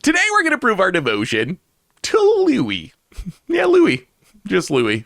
Today we're going to prove our devotion to Louis. Yeah, Louis. Just Louis.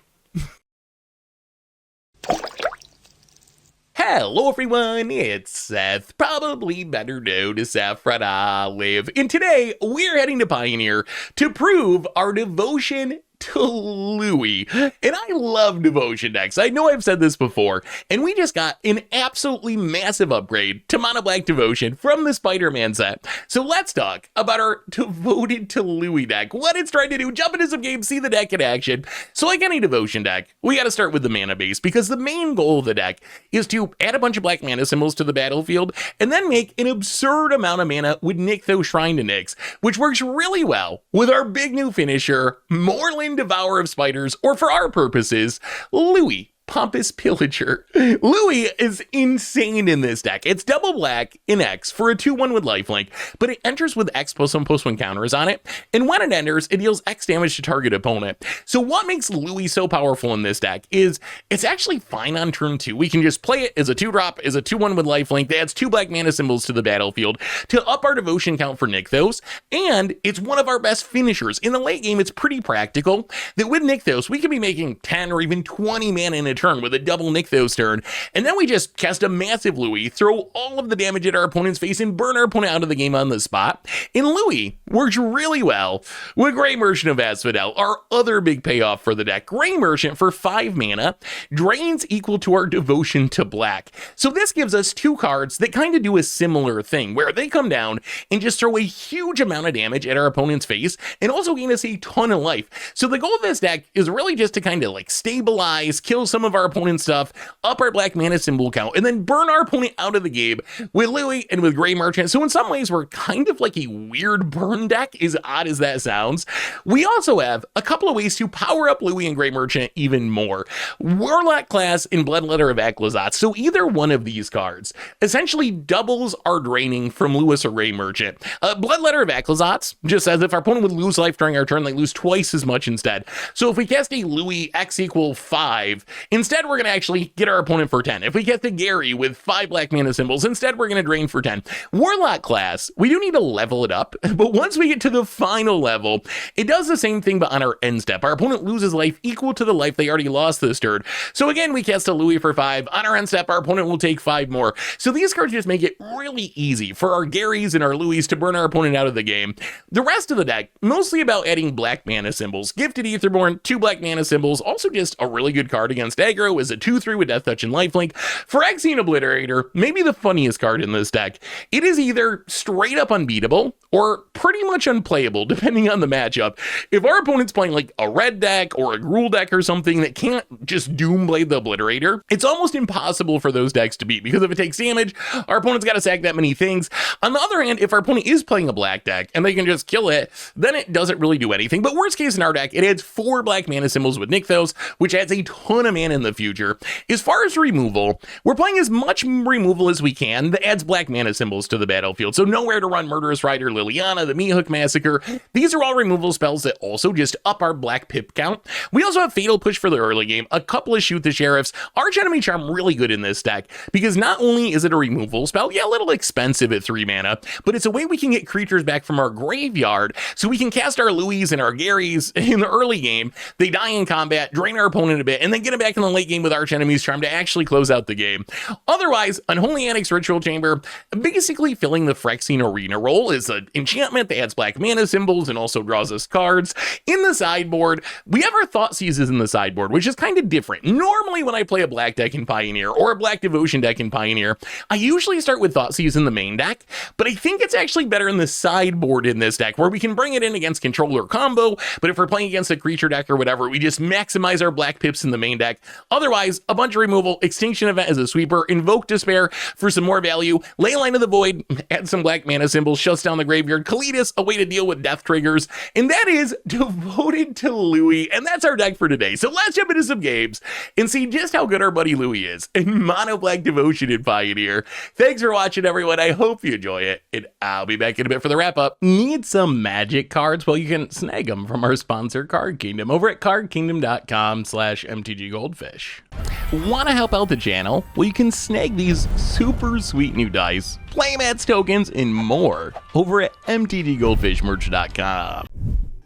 Hello everyone, it's Seth, probably better known as Saffron Olive, and today we're heading to Pioneer to prove our devotion to Louis. And I love devotion decks. I know I've said this before, and we just got an absolutely massive upgrade to Mono Black Devotion from the Spider-Man set. So let's talk about our devoted to Louis deck, what it's trying to do, jump into some games, see the deck in action. So like any devotion deck, we got to start with the mana base, because the main goal of the deck is to add a bunch of black mana symbols to the battlefield and then make an absurd amount of mana with Nykthos Shrine to Nyx, which works really well with our big new finisher, Morlun Devourer of Spiders, or for our purposes, Louis Pompous Pillager. Louis is insane in this deck. It's double black in X for a 2/1 with lifelink, but it enters with X +1/+1 counters on it, and when it enters, it deals X damage to target opponent. So what makes Louis so powerful in this deck is it's actually fine on turn 2. We can just play it as a 2-drop, as a 2/1 with lifelink that adds 2 black mana symbols to the battlefield to up our devotion count for Nykthos, and it's one of our best finishers. In the late game, it's pretty practical that with Nykthos, we can be making 10 or even 20 mana in a turn with a double Nykthos turn, and then we just cast a massive Louis, throw all of the damage at our opponent's face, and burn our opponent out of the game on the spot. And Louis works really well with Grey Merchant of Asphodel, our other big payoff for the deck. Grey Merchant for 5 mana, drains equal to our devotion to black. So this gives us 2 cards that kind of do a similar thing, where they come down and just throw a huge amount of damage at our opponent's face, and also gain us a ton of life. So the goal of this deck is really just to kind of like stabilize, kill some of our opponent's stuff, up our black mana symbol count, and then burn our opponent out of the game with Louis and with Grey Merchant. So in some ways, we're kind of like a weird burn deck, as odd as that sounds. We also have a couple of ways to power up Louis and Grey Merchant even more. Warlock class and Bloodletter of Aclazotz. So either one of these cards essentially doubles our draining from Louis or Grey Merchant. Bloodletter of Aclazotz just says if our opponent would lose life during our turn, they lose twice as much instead. So if we cast a Louis X = 5, instead we're going to actually get our opponent for 10. If we get the Gary with 5 black mana symbols, instead we're going to drain for 10. Warlock class, we do need to level it up, but once we get to the final level, it does the same thing but on our end step. Our opponent loses life equal to the life they already lost this turn. So again, we cast a Louis for 5. On our end step, our opponent will take 5 more. So these cards just make it really easy for our Garys and our Louis to burn our opponent out of the game. The rest of the deck, mostly about adding black mana symbols. Gifted Aetherborn, 2 black mana symbols, also just a really good card against aggro, is a 2/3 with Death Touch and Lifelink. Phyrexian Obliterator, maybe the funniest card in this deck. It is either straight up unbeatable or pretty much unplayable, depending on the matchup. If our opponent's playing like a red deck or a Gruul deck or something that can't just Doomblade the Obliterator, it's almost impossible for those decks to beat, because if it takes damage, our opponent's got to sack that many things. On the other hand, if our opponent is playing a black deck and they can just kill it, then it doesn't really do anything. But worst case in our deck, it adds 4 black mana symbols with Nykthos, which adds a ton of mana in the future. As far as removal, we're playing as much removal as we can that adds black mana symbols to the battlefield. So Nowhere to Run, Murderous Rider, Liliana, the Meat Hook Massacre. These are all removal spells that also just up our black pip count. We also have Fatal Push for the early game, a couple of Shoot the Sheriffs. Arch Enemy Charm really good in this deck, because not only is it a removal spell, yeah, a little expensive at 3 mana, but it's a way we can get creatures back from our graveyard, so we can cast our Louis and our Garys in the early game. They die in combat, drain our opponent a bit, and then get it back in the late game with Arch Enemy's Charm to actually close out the game. Otherwise, Unholy Annex Ritual Chamber, basically filling the Phyrexian Arena role, is an enchantment that adds black mana symbols and also draws us cards. In the sideboard, we have our Thoughtseizes in the sideboard, which is kind of different. Normally when I play a black deck in Pioneer or a black devotion deck in Pioneer, I usually start with Thoughtseize in the main deck, but I think it's actually better in the sideboard in this deck, where we can bring it in against controller combo, but if we're playing against a creature deck or whatever, we just maximize our black pips in the main deck. Otherwise, a bunch of removal, Extinction Event as a sweeper, Invoke Despair for some more value, Leyline of the Void, add some black mana symbols, shuts down the graveyard, Kalitas, a way to deal with death triggers, and that is devoted to Louis, and that's our deck for today. So let's jump into some games and see just how good our buddy Louis is in Mono Black Devotion in Pioneer. Thanks for watching, everyone. I hope you enjoy it, and I'll be back in a bit for the wrap up. Need some magic cards? Well, you can snag them from our sponsor, Card Kingdom, over at cardkingdom.com/mtggoldfish. Want to help out the channel? Well, you can snag these super sweet new dice playmats, tokens, and more over at mtdgoldfishmerch.com.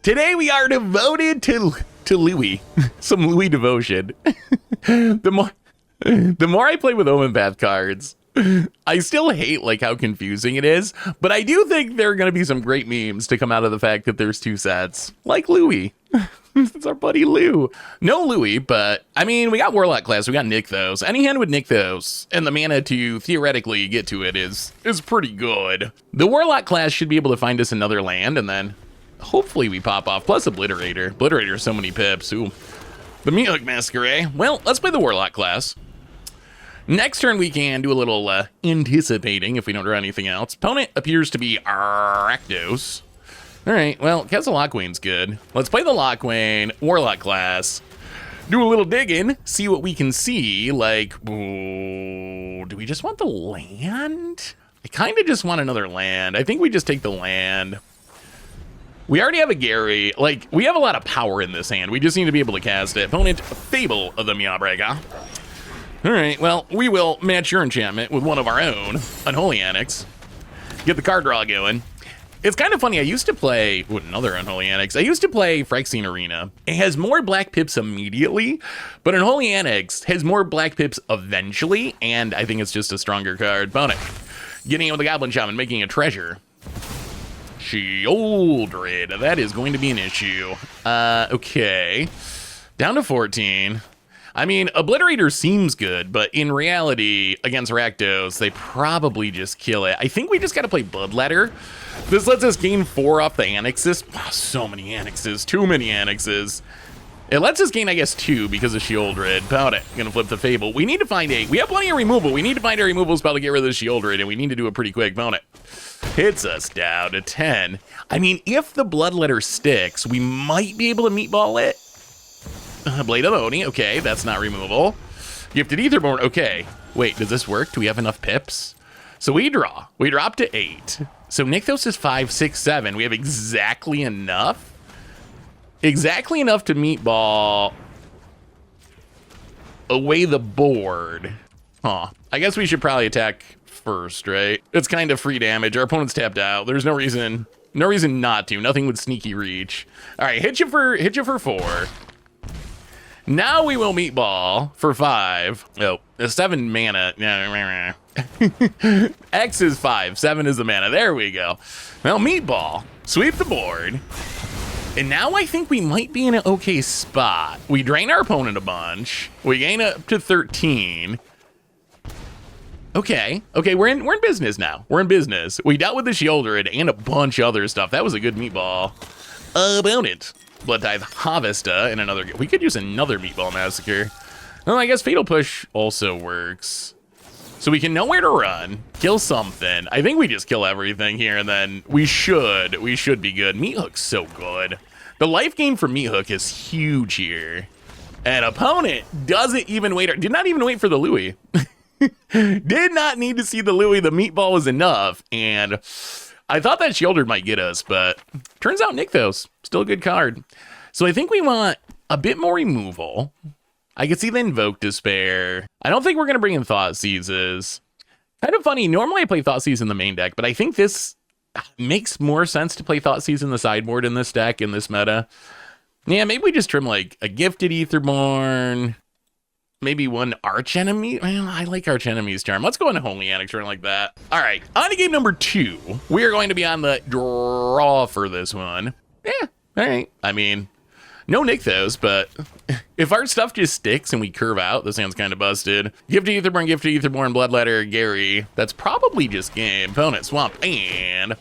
Today we are devoted to Louis. Some Louis devotion. The more I play with Omen Path cards, I still hate like how confusing it is, but I do think there are going to be some great memes to come out of the fact that there's two sets, like Louis. It's our buddy Lou. No Louis, but I mean, we got Warlock class, we got Nykthos. Any hand with Nykthos, and the mana to theoretically get to it is pretty good. The Warlock class should be able to find us another land, and then hopefully we pop off, plus Obliterator. Obliterator is so many pips. Ooh. The Meathook Masquerade. Well, let's play the Warlock class. Next turn, we can do a little anticipating if we don't draw anything else. Opponent appears to be Rakdos. All right, well, Castle Lockwain's good. Let's play the Lockwain, Warlock class. Do a little digging, see what we can see. Like, ooh, do we just want the land? I kind of just want another land. I think we just take the land. We already have a Gary. Like, we have a lot of power in this hand. We just need to be able to cast it. Opponent, Fable of the Meowbreaker. All right, well, we will match your enchantment with one of our own, Unholy Annex. Get the card draw going. It's kind of funny, I used to play, another Unholy Annex. I used to play Phyrexian Arena. It has more black pips immediately, but Unholy Annex has more black pips eventually, and I think it's just a stronger card. Opponent, getting in with the Goblin Shaman, making a treasure. Sheoldred, that is going to be an issue. Okay, down to 14. I mean, Obliterator seems good, but in reality, against Rakdos, they probably just kill it. I think we just got to play Bloodletter. This lets us gain 4 off the annexes. Oh, so many annexes, too many annexes. It lets us gain, I guess, 2 because of Sheoldred. About it. Gonna flip the Fable. We need to find we have plenty of removal. We need to find a removal spell to get rid of the Sheoldred, and we need to do it pretty quick. About it. Hits us down to 10. I mean, if the Bloodletter sticks, we might be able to meatball it. Blade of Oni, okay, that's not removal. Gifted Aetherborn, okay. Wait, does this work? Do we have enough pips? So we draw. We drop to 8. So Nykthos is 5, 6, 7. We have exactly enough. Exactly enough to meatball away the board. Huh. I guess we should probably attack first, right? It's kind of free damage. Our opponent's tapped out. There's no reason not to. Nothing would sneaky reach. All right, hit you for 4. Now we will meatball for 5. Oh, the 7 mana. X is 5, 7 is the mana. There we go. Well, meatball. Sweep the board. And now I think we might be in an okay spot. We drain our opponent a bunch. We gain up to 13. Okay, we're in business now. We're in business. We dealt with the Sheoldred and a bunch of other stuff. That was a good meatball. Opponent. Blood Tithe Harvesta and another. We could use another Meatball Massacre. Well, I guess Fatal Push also works. So we can know where to run, kill something. I think we just kill everything here, and then we should be good. Meathook's so good. The life gain for Meathook is huge here. And opponent doesn't even wait. Did not even wait for the Louis. Did not need to see the Louis. The meatball was enough, and I thought that Sheoldred might get us, but turns out Nykthos, still a good card. So I think we want a bit more removal. I can see the Invoke Despair. I don't think we're going to bring in Thoughtseizes. Kind of funny, normally I play Thoughtseize in the main deck, but I think this makes more sense to play Thoughtseize in the sideboard in this deck, in this meta. Yeah, maybe we just trim like a Gifted Aetherborn, maybe one Archenemy. Well, I like Archenemy's Charm. Let's go into Holy Annex turn like that. All right, on to game number 2. We are going to be on the draw for this one. Yeah, all right. I mean, no Nykthos, but if our stuff just sticks and we curve out, this hand's kind of busted. Gifted Aetherborn, Bloodletter, Gary. That's probably just game. Opponent, Swamp, and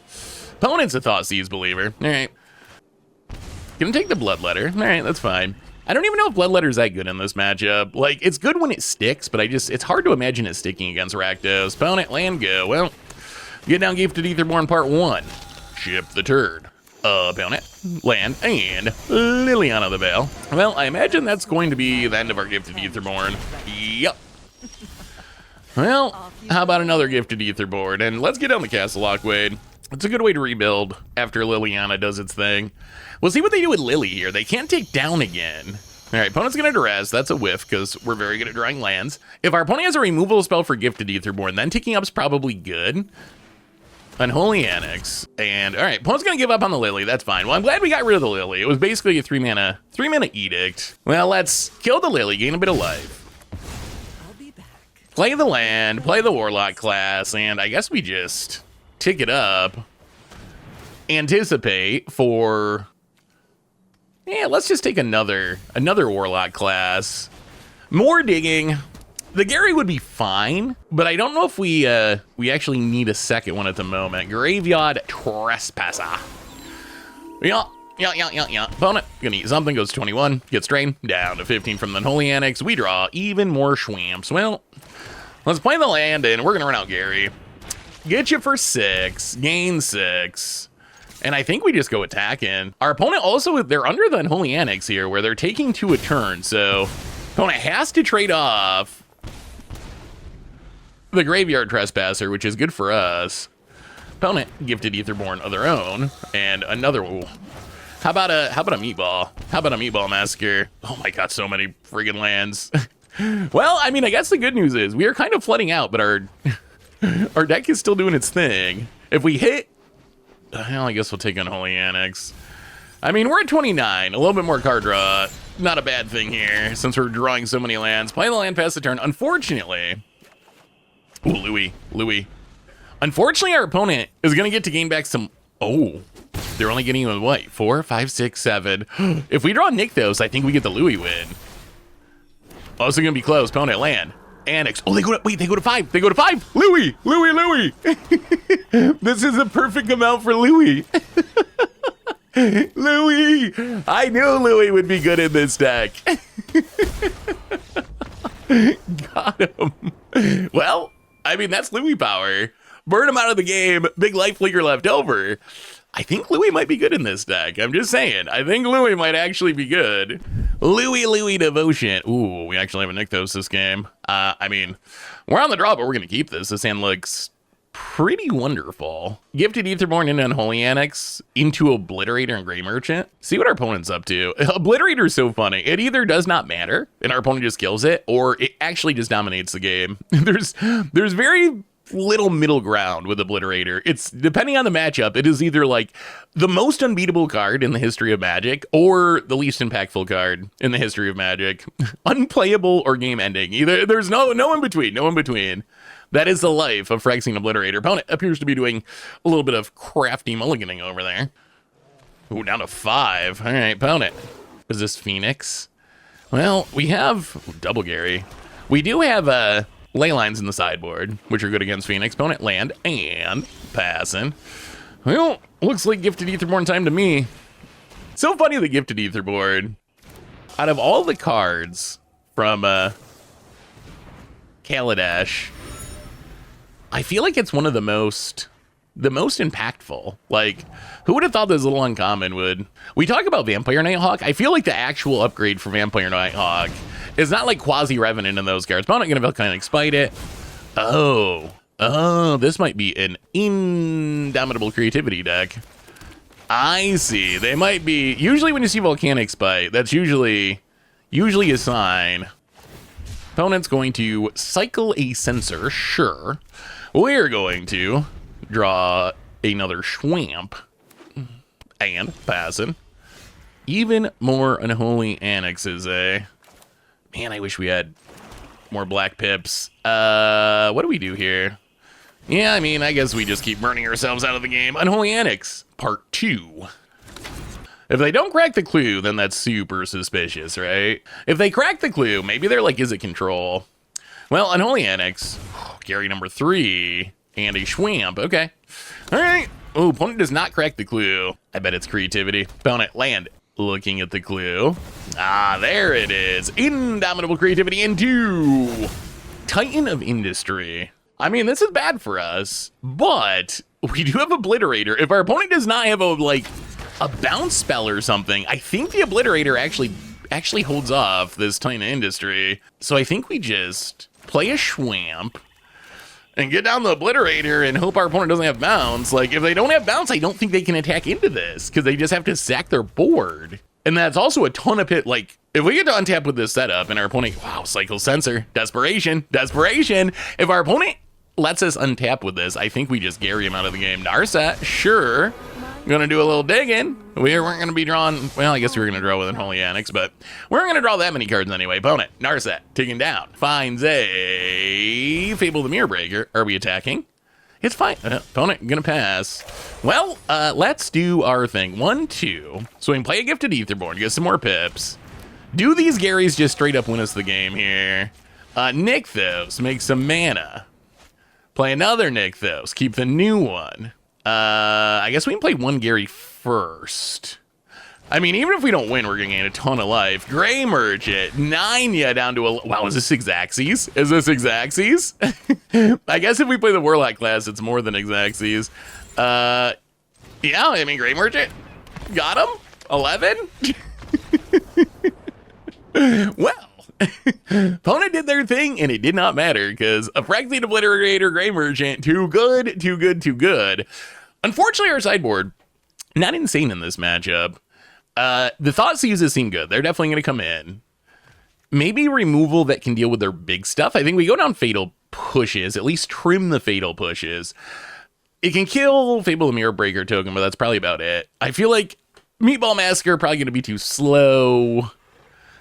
opponent's a Thoughtseize believer. All right. Gonna take the Bloodletter. All right, that's fine. I don't even know if Bloodletter's that good in this matchup. Like, it's good when it sticks, but it's hard to imagine it sticking against Rakdos. Opponent, land go. Well, get down Gifted Aetherborn part 1. Ship the turd. Opponent, land, and Liliana the Veil. Well, I imagine that's going to be the end of our Gifted Aetherborn. Yep. Well, how about another Gifted Aetherborn? And let's get down the Castle Lockwain. It's a good way to rebuild after Liliana does its thing. We'll see what they do with Lily here. They can't take down again. All right, opponent's going to Durez. That's a whiff because we're very good at drawing lands. If our opponent has a removal spell for Gifted Aetherborn, then taking up's probably good. Unholy Annex. And all right, opponent's gonna give up on the Lily. That's fine. Well, I'm glad we got rid of the Lily. It was basically a 3-mana Edict. Well, let's kill the Lily, gain a bit of life. I'll be back. Play the land, play the Warlock class, and I guess we just tick it up. Anticipate for... Yeah, let's just take another Warlock class. More digging. The Gary would be fine, but I don't know if we actually need a second one at the moment. Graveyard Trespasser. Yeah. Opponent gonna eat something, goes 21, gets drained, down to 15 from the Unholy Annex. We draw even more Schwamps. Well, let's play the land, and we're gonna run out Gary. Get you for 6, gain 6. And I think we just go attacking. Our opponent also, they're under the Unholy Annex here, where they're taking 2 a turn, so opponent has to trade off the Graveyard Trespasser, which is good for us. Opponent gifted Etherborn of their own, and another. Ooh. How about a meatball? How about a meatball massacre? Oh my god, so many friggin' lands. Well, I mean, I guess the good news is we are kind of flooding out, but our deck is still doing its thing. If we hit, well, I guess we'll take Unholy Annex. I mean, we're at 29, a little bit more card draw. Not a bad thing here, since we're drawing so many lands. Play the land past the turn. Unfortunately, ooh, Louis. Unfortunately, our opponent is gonna get to gain back some. Oh, they're only getting with what? 4, 5, 6, 7. If we draw Nykthos, I think we get the Louis win. Also gonna be close. Opponent land. Annex. Oh, they go to 5. They go to 5. Louis. This is a perfect amount for Louis. Louis. I knew Louis would be good in this deck. Got him. Well, I mean, that's Louis power. Burn him out of the game. Big life leaker left over. I think Louis might be good in this deck. I'm just saying. I think Louis might actually be good. Louis Devotion. Ooh, we actually have a Nykthos this game. I mean, we're on the draw, but we're going to keep this. This hand looks pretty wonderful. Gifted Etherborn into Unholy Annex, into Obliterator and Grey Merchant. See what our opponent's up to. Obliterator is so funny. It either does not matter, and our opponent just kills it, or it actually just dominates the game. There's very little middle ground with Obliterator. It's depending on the matchup, it is either like the most unbeatable card in the history of Magic or the least impactful card in the history of Magic. Unplayable or game ending. Either there's no in between. That is the life of Phyrexian Obliterator. Opponent appears to be doing a little bit of crafty mulliganing over there. Ooh, down to 5. All right, opponent. Is this Phoenix? Well, we have double Gary. We do have ley lines in the sideboard, which are good against Phoenix. Opponent land and passing. Well, looks like Gifted Etherborn time to me. So funny, the Gifted Etherborn. Out of all the cards from Kaladesh, I feel like it's one of the most impactful. Like, who would have thought this little uncommon would? We talk about Vampire Nighthawk. I feel like the actual upgrade for Vampire Nighthawk is not like Quasi-Revenant in those cards. Opponent gonna Volcanic Spite it. Oh, this might be an Indomitable Creativity deck. I see. They might be. Usually when you see Volcanic Spite, that's usually a sign. Opponent's going to cycle a Censor, sure. We're going to draw another Schwamp and passing. Even more Unholy Annexes, eh? Man, I wish we had more black pips. What do we do here? Yeah, I mean, I guess we just keep burning ourselves out of the game. Unholy Annex, Part 2. If they don't crack the clue, then that's super suspicious, right? If they crack the clue, maybe they're like, is it control? Well, Unholy Annex, Gary number 3, and a Schwamp. Okay. All right. Oh, opponent does not crack the clue. I bet it's creativity. Opponent land. Looking at the clue. Ah, there it is. Indomitable Creativity into Titan of Industry. I mean, this is bad for us, but we do have Obliterator. If our opponent does not have a bounce spell or something, I think the Obliterator actually holds off this Titan of Industry. So I think we just play a Schwamp and get down the Obliterator and hope our opponent doesn't have bounce. Like, if they don't have bounce, I don't think they can attack into this because they just have to sack their board. And that's also a ton of pit. Like, if we get to untap with this setup and our opponent, wow, cycle Censor, desperation. If our opponent lets us untap with this, I think we just Gary him out of the game. Narset, sure. Gonna do a little digging. We weren't gonna be drawing, well, I guess we were gonna draw with Unholy Annex, but we weren't gonna draw that many cards anyway. Opponent, Narset, taking down. Finds a Fable the Mirror Breaker. Are we attacking? It's fine. Opponent, gonna pass. Well, let's do our thing. 1, 2. So we can play a Gifted Aetherborn, get some more pips. Do these Garys just straight up win us the game here? Nykthos, make some mana. Play another Nykthos, keep the new one. I guess we can play one Gary first. I mean, even if we don't win, we're gonna gain a ton of life. Gray Merchant, 9 ya down to a, wow, is this Xaxes? Is this Xaxes? I guess if we play the Warlock class, it's more than Xaxes. Yeah, I mean, Gray Merchant, got him, 11. Well, opponent did their thing, and it did not matter, because a Phyrexian Obliterator, Gray Merchant, too good, too good, too good. Unfortunately, our sideboard, not insane in this matchup. The Thoughtseizes seem good. They're definitely going to come in. Maybe removal that can deal with their big stuff. I think we go down Fatal Pushes, at least trim the Fatal Pushes. It can kill Fable the Mirror Breaker token, but that's probably about it. I feel like Meatball Massacre probably going to be too slow.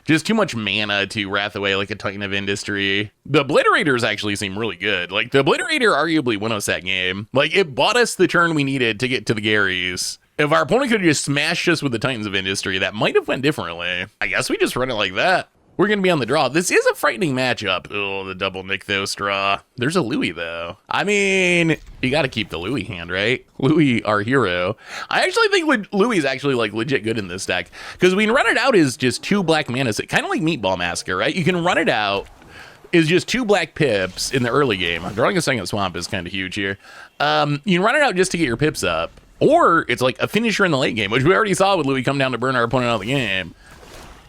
Just too much mana to wrath away like a Titan of Industry. The Obliterators actually seem really good. Like, the Obliterator arguably won us that game. Like, it bought us the turn we needed to get to the Garys. If our opponent could have just smashed us with the Titans of Industry, that might have went differently. I guess we just run it like that. We're going to be on the draw. This is a frightening matchup. Oh, the double Nykthos draw. There's a Louis, though. I mean, you got to keep the Louis hand, right? Louis, our hero. I actually think Louis is actually, like, legit good in this deck. Because we can run it out as just 2 black mana. Kind of like Meatball Massacre, right? You can run it out as just 2 black pips in the early game. Drawing a second swamp is kind of huge here. You can run it out just to get your pips up. Or it's like a finisher in the late game, which we already saw with Louis come down to burn our opponent out of the game.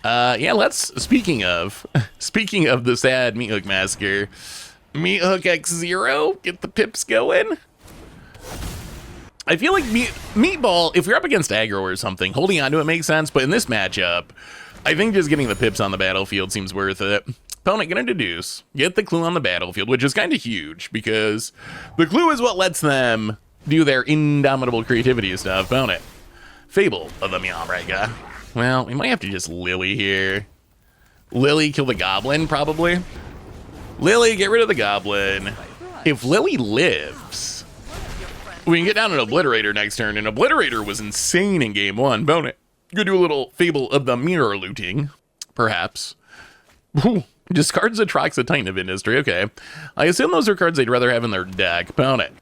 Yeah, speaking of the sad Meathook Massacre, Meathook X0, get the pips going. I feel like Meatball, if you're up against aggro or something, holding on to it makes sense, but in this matchup, I think just getting the pips on the battlefield seems worth it. Opponent gonna deduce, get the clue on the battlefield, which is kind of huge, because the clue is what lets them do their indomitable creativity stuff. Opponent, Fable of the Mirror Breaker. Well, we might have to just Lily here. Lily, kill the Goblin, probably. Lily, get rid of the Goblin. If Lily lives, we can get down an Obliterator next turn, and Obliterator was insane in game 1. Opponent, go do a little Fable of the Mirror looting, perhaps. Ooh, discards a Trox, a Titan of Industry, okay. I assume those are cards they'd rather have in their deck. Opponent.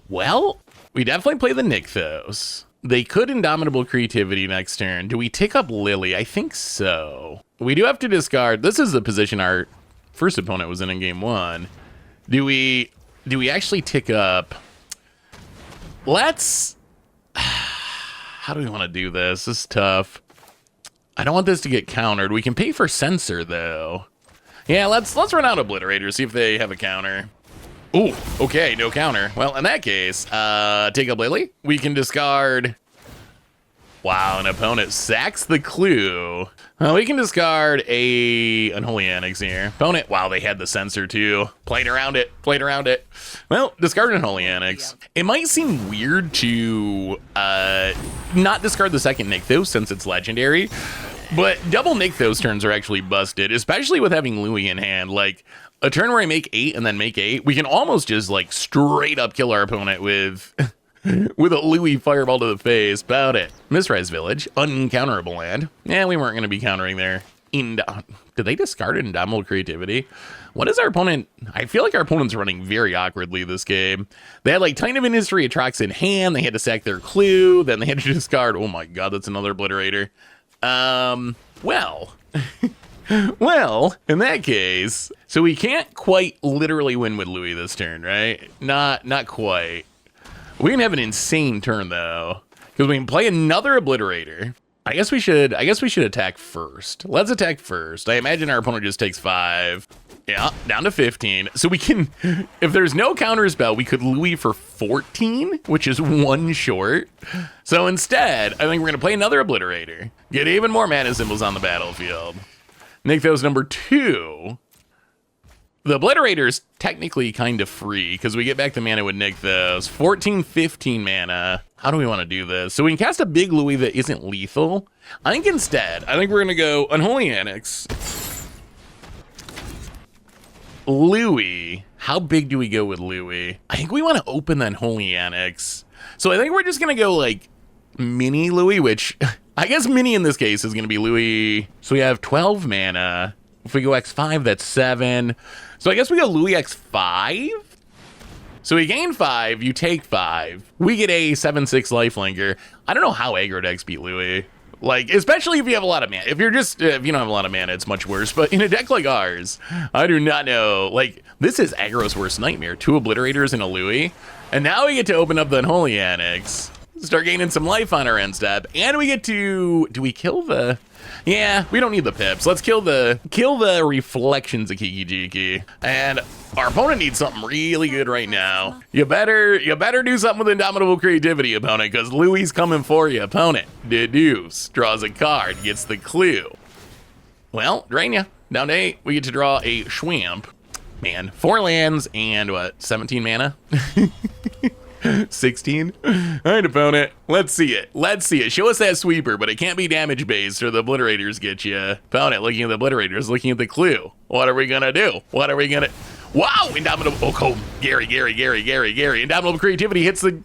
Well, we definitely play the Nykthos. They could Indomitable Creativity next turn. Do we tick up Lily? I think so. We do have to discard. This is the position our first opponent was in game 1. Do we actually tick up? Let's... How do we want to do this? This is tough. I don't want this to get countered. We can pay for Censor, though. Yeah, let's run out Obliterator, see if they have a counter. Ooh, okay, no counter. Well, in that case, take up Lily. We can discard... Wow, an opponent sacks the clue. We can discard a Unholy Annex here. Opponent, wow, they had the Censor too. Played around it. Well, discard an Unholy Annex. It might seem weird to not discard the second Nykthos since it's legendary, but double Nykthos turns are actually busted, especially with having Louis in hand. Like, a turn where I make 8 and then make 8, we can almost just like straight up kill our opponent with with a Louis fireball to the face. About it. Misrise Village, uncounterable land. Yeah, we weren't going to be countering there. Did they discard Indomitable Creativity? What is our opponent? I feel like our opponent's running very awkwardly this game. They had like Titan of Industry, Atrox in hand. They had to sack their clue. Then they had to discard. Oh my god, that's another Obliterator. Well... Well, in that case, so we can't quite literally win with Louis this turn, right? Not quite. We can have an insane turn though, because we can play another Obliterator. I guess we should attack first. Let's attack first. I imagine our opponent just takes 5. Yeah, down to 15. So we can, if there's no counter spell, we could Louis for 14, which is 1 short. So instead, I think we're gonna play another Obliterator. Get even more mana symbols on the battlefield. Nykthos number 2. The Obliterator's technically kind of free because we get back the mana with Nykthos. 14, 15 mana. How do we want to do this? So we can cast a big Louis that isn't lethal. I think I think we're going to go Unholy Annex. Louis. How big do we go with Louis? I think we want to open the Unholy Annex. So I think we're just going to go like mini Louis, which I guess mini in this case is going to be Louis. So we have 12 mana. If we go X5, that's 7. So I guess we go Louis X5. So we gain 5, you take 5. We get a 7/6 lifelinker. I don't know how aggro decks beat Louis. Like, especially if you have a lot of mana. If you don't have a lot of mana, it's much worse. But in a deck like ours, I do not know. Like, this is aggro's worst nightmare. 2 Obliterators and a Louis. And now we get to open up the Unholy Annex. Start gaining some life on our end step. And we get to... Do we kill the... Yeah, we don't need the pips. Let's kill the reflections of Kiki Jiki. And our opponent needs something really good right now. You better do something with indomitable creativity, opponent, because Louis coming for you, opponent. Deduce, draws a card, gets the clue. Well, drain ya. Down to 8, we get to draw a Schwamp. Man, 4 lands and what, 17 mana? 16. All right, opponent. Let's see it. Show us that sweeper, but it can't be damage based or the Obliterators get you. Opponent looking at the Obliterators, looking at the clue. What are we gonna do? Wow! Indomitable. Oh, Gary. Indomitable creativity hits the.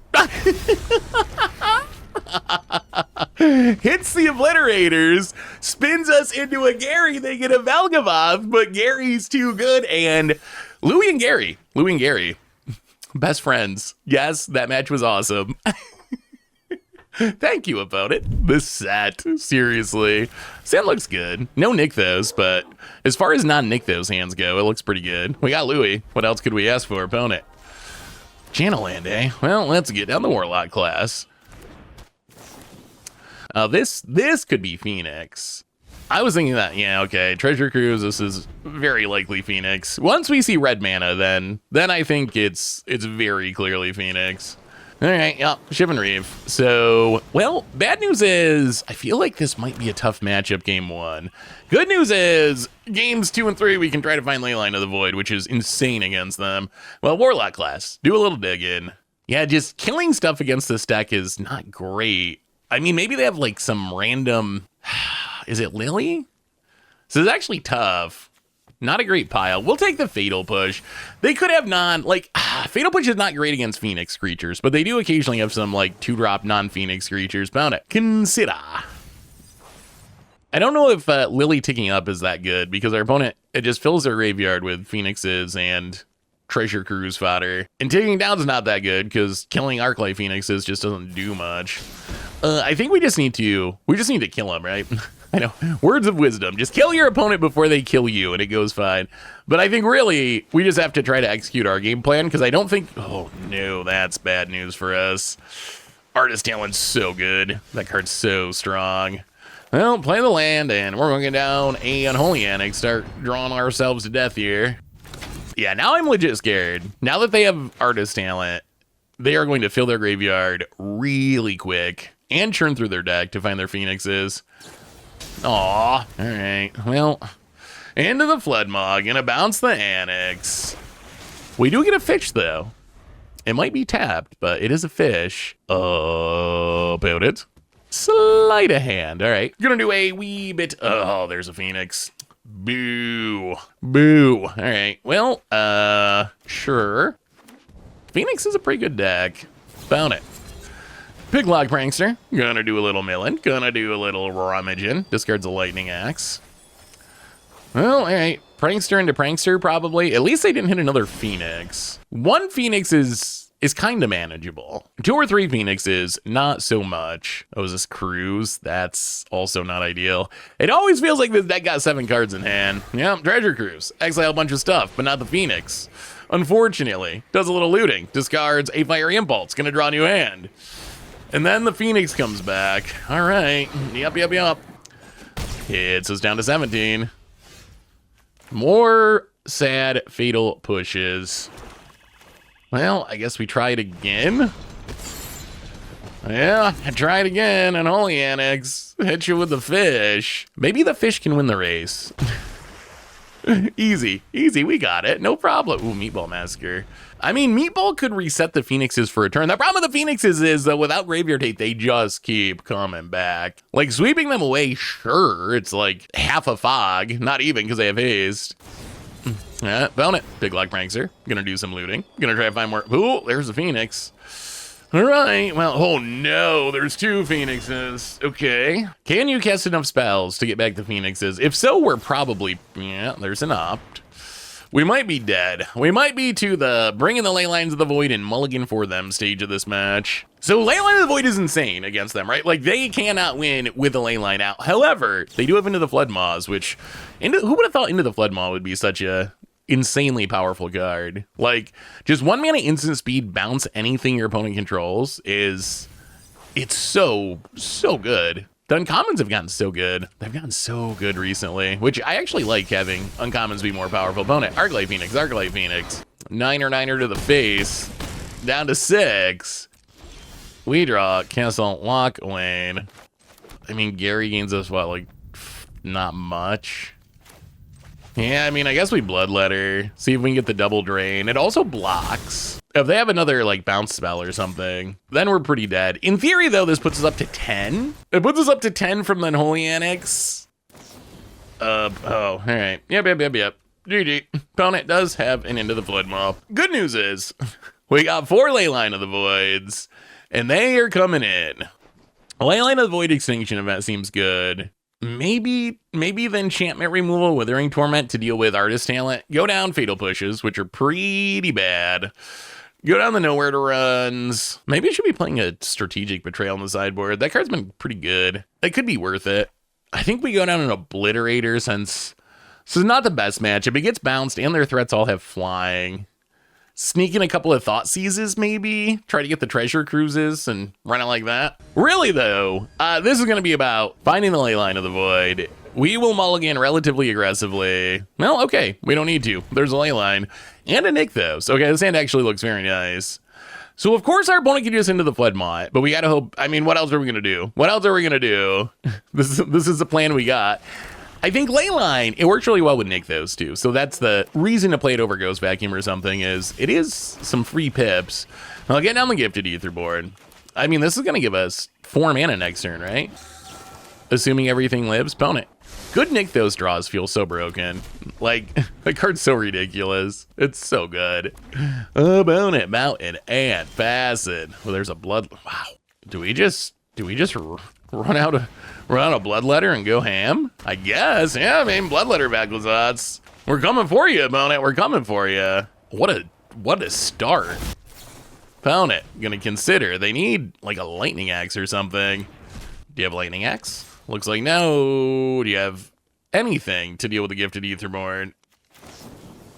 Hits the Obliterators, spins us into a Gary. They get a Valgavoth, but Gary's too good. And Louis and Gary. Best friends. Yes, that match was awesome. Thank you, opponent. This set, seriously. Set looks good. No Nykthos, but as far as non-Nykthos hands go, it looks pretty good. We got Louis. What else could we ask for, opponent? Channel land, eh? Well, let's get down the Warlock class. This could be Phoenix. I was thinking that, yeah, okay, Treasure Cruise, this is very likely Phoenix. Once we see red mana, then I think it's very clearly Phoenix. All right, yeah, Shiv and Reeve. So, well, bad news is I feel like this might be a tough matchup game 1. Good news is games 2 and 3, we can try to find Leyline of the Void, which is insane against them. Well, Warlock class, do a little digging. Yeah, just killing stuff against this deck is not great. I mean, maybe they have like some random... Is it Lily? So it's actually tough. Not a great pile. We'll take the Fatal Push. They could have Fatal Push is not great against Phoenix creatures, but they do occasionally have some like 2-drop non-Phoenix creatures. Bound it. Consider. I don't know if Lily ticking up is that good because our opponent, it just fills their graveyard with Phoenixes and Treasure Cruise fodder. And ticking down is not that good because killing Arclight Phoenixes just doesn't do much. I think we just need to kill them, right? I know, words of wisdom. Just kill your opponent before they kill you, and it goes fine. But I think really, we just have to try to execute our game plan, because I don't think... Oh, no, that's bad news for us. Artist Talent's so good. That card's so strong. Well, play the land, and we're going down a Unholy Annex, start drawing ourselves to death here. Yeah, now I'm legit scared. Now that they have Artist Talent, they are going to fill their graveyard really quick, and churn through their deck to find their Phoenixes. Aw, alright, well, into the Floodmog, gonna bounce the Annex. We do get a fish, though. It might be tapped, but it is a fish. About it. Sleight of hand, alright. Gonna do a wee bit, oh, there's a Phoenix. Boo. Boo. Alright, well, sure. Phoenix is a pretty good deck. Found it. Piglock Prankster, gonna do a little milling, gonna do a little rummaging, discards a Lightning Axe. Well, alright, Prankster into Prankster probably. At least they didn't hit another Phoenix. 1 Phoenix is kind of manageable. 2 or 3 Phoenixes, not so much. Oh, is this Cruise? That's also not ideal. It always feels like this deck got 7 cards in hand. Yeah, Treasure Cruise, exile a bunch of stuff, but not the Phoenix. Unfortunately, does a little looting, discards a Fiery Impulse, gonna draw a new hand. And then the Phoenix comes back. All right. Yep. Hits us down to 17. More sad Fatal Pushes. Well, I guess we try it again. Yeah, I tried again. Unholy Annex. Hit you with the fish. Maybe the fish can win the race. Easy, easy, we got it, no problem. Ooh, Meatball Massacre. I mean, Meatball could reset the Phoenixes for a turn. The problem with the Phoenixes is that without Graveyard Hate, they just keep coming back. Like, sweeping them away, sure, it's like half a fog, not even because they have haste. Yeah, found it. Big Luck Prankster. Gonna do some looting. Gonna try to find more. Ooh, there's the Phoenix. All right, well, oh no, there's 2 Phoenixes. Okay. Can you cast enough spells to get back the Phoenixes? If so, we're probably, yeah, there's an opt. We might be dead. We might be to the bringing the Ley Lines of the Void and mulligan for them stage of this match. So Ley Line of the Void is insane against them, right? Like, they cannot win with the Ley Line out. However, they do have Into the Flood Maws, which, who would have thought Into the Flood Maw would be such a insanely powerful card? Like, just 1 mana instant speed, bounce anything your opponent controls it's so good. The uncommons have gotten so good. They've gotten so good recently, which I actually like having uncommons be more powerful. Opponent, Arclight Phoenix, Arclight Phoenix. 9er to the face, down to 6. We draw, cancel, lock, Wayne. I mean, Gary gains us what, like, not much. Yeah, I mean, I guess we Bloodletter. See if we can get the double drain. It also blocks. If they have another, like, bounce spell or something, then we're pretty dead. In theory, though, this puts us up to 10. It puts us up to 10 from the Unholy Annex. Oh, all right. Yep. GG. Opponent does have an Into the Flood Maw. Good news is, we got 4 Ley Line of the Voids, and they are coming in. Ley Line of the Void Extinction event seems good. Maybe the enchantment removal, Withering Torment to deal with Artist Talent. Go down Fatal Pushes, which are pretty bad. Go down the Nowhere to Runs. Maybe I should be playing a Strategic Betrayal on the sideboard. That card's been pretty good. It could be worth it. I think we go down an Obliterator since this is not the best matchup. It gets bounced and their threats all have flying. Sneak in a couple of Thought Seizes, maybe. Try to get the Treasure Cruises and run it like that. Really, though, this is going to be about finding the Ley Line of the Void. We will mulligan relatively aggressively. Well, okay, we don't need to. There's a Ley Line. And a Nykthos. Okay, this hand actually looks very nice. So, of course, our opponent can just Into the Flood Maw, but we got to hope. I mean, what else are we going to do? What else are we going to do? This is the plan we got. I think Ley Line, it works really well with Nykthos too. So that's the reason to play it over Ghost Vacuum or something, is it is some free pips. I'll get down the Gifted Ether board. I mean, this is going to give us 4 mana next turn, right? Assuming everything lives. Opponent. Good Nykthos draws feel so broken. Like, the card's so ridiculous. It's so good. Opponent, Mountain, and Facet. Well, there's a blood. Wow. Do we just run out of Bloodletter and go ham? I guess. Yeah, I mean, Bloodletter Baglazats. We're coming for you, opponent. We're coming for you. What a start. Opponent, gonna consider. They need like a Lightning Axe or something. Do you have a Lightning Axe? Looks like no. Do you have anything to deal with the Gifted Etherborn?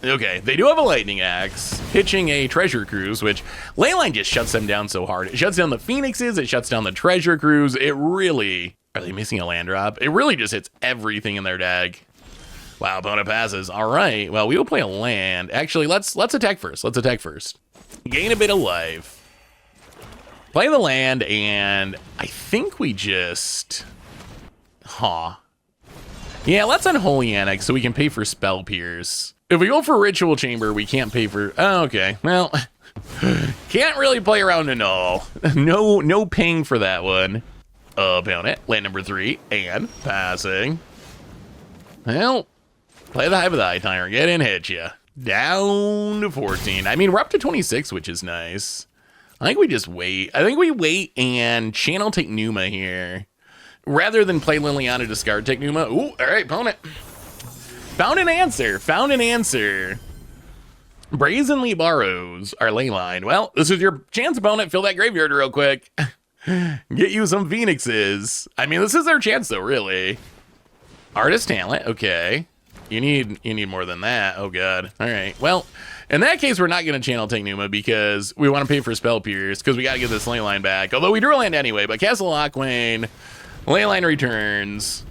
Okay, they do have a Lightning Axe, pitching a Treasure Cruise, which Ley Line just shuts them down so hard. It shuts down the Phoenixes, it shuts down the Treasure Cruise. It really, are they missing a land drop? It really just hits everything in their deck. Wow, opponent passes. All right, well, we will play a land. Actually, let's attack first. Let's attack first. Gain a bit of life. Play the land, and I think we just, yeah, let's Unholy Annex so we can pay for Spell Pierce. If we go for Ritual Chamber, we can't pay for... Oh, okay. Well, can't really play around at all. No ping for that one. Opponent, land number 3, and passing. Well, play the Hive of the Eye Timer. Get in, hit ya. Down to 14. I mean, we're up to 26, which is nice. I think we just wait. I think we wait and channel Technuma here. Rather than play Liliana, discard Technuma. Ooh, all right, opponent. Found an answer. Brazenly borrows our Ley Line. Well, this is your chance, opponent. Fill that graveyard real quick. Get you some Phoenixes. I mean, this is their chance, though, really. Artist Talent, okay. You need more than that. Oh, God. All right. Well, in that case, we're not going to channel Technuma because we want to pay for Spell Pierce because we got to get this Ley Line back. Although we drew a land anyway, but Castle Lockwane, Ley Line returns,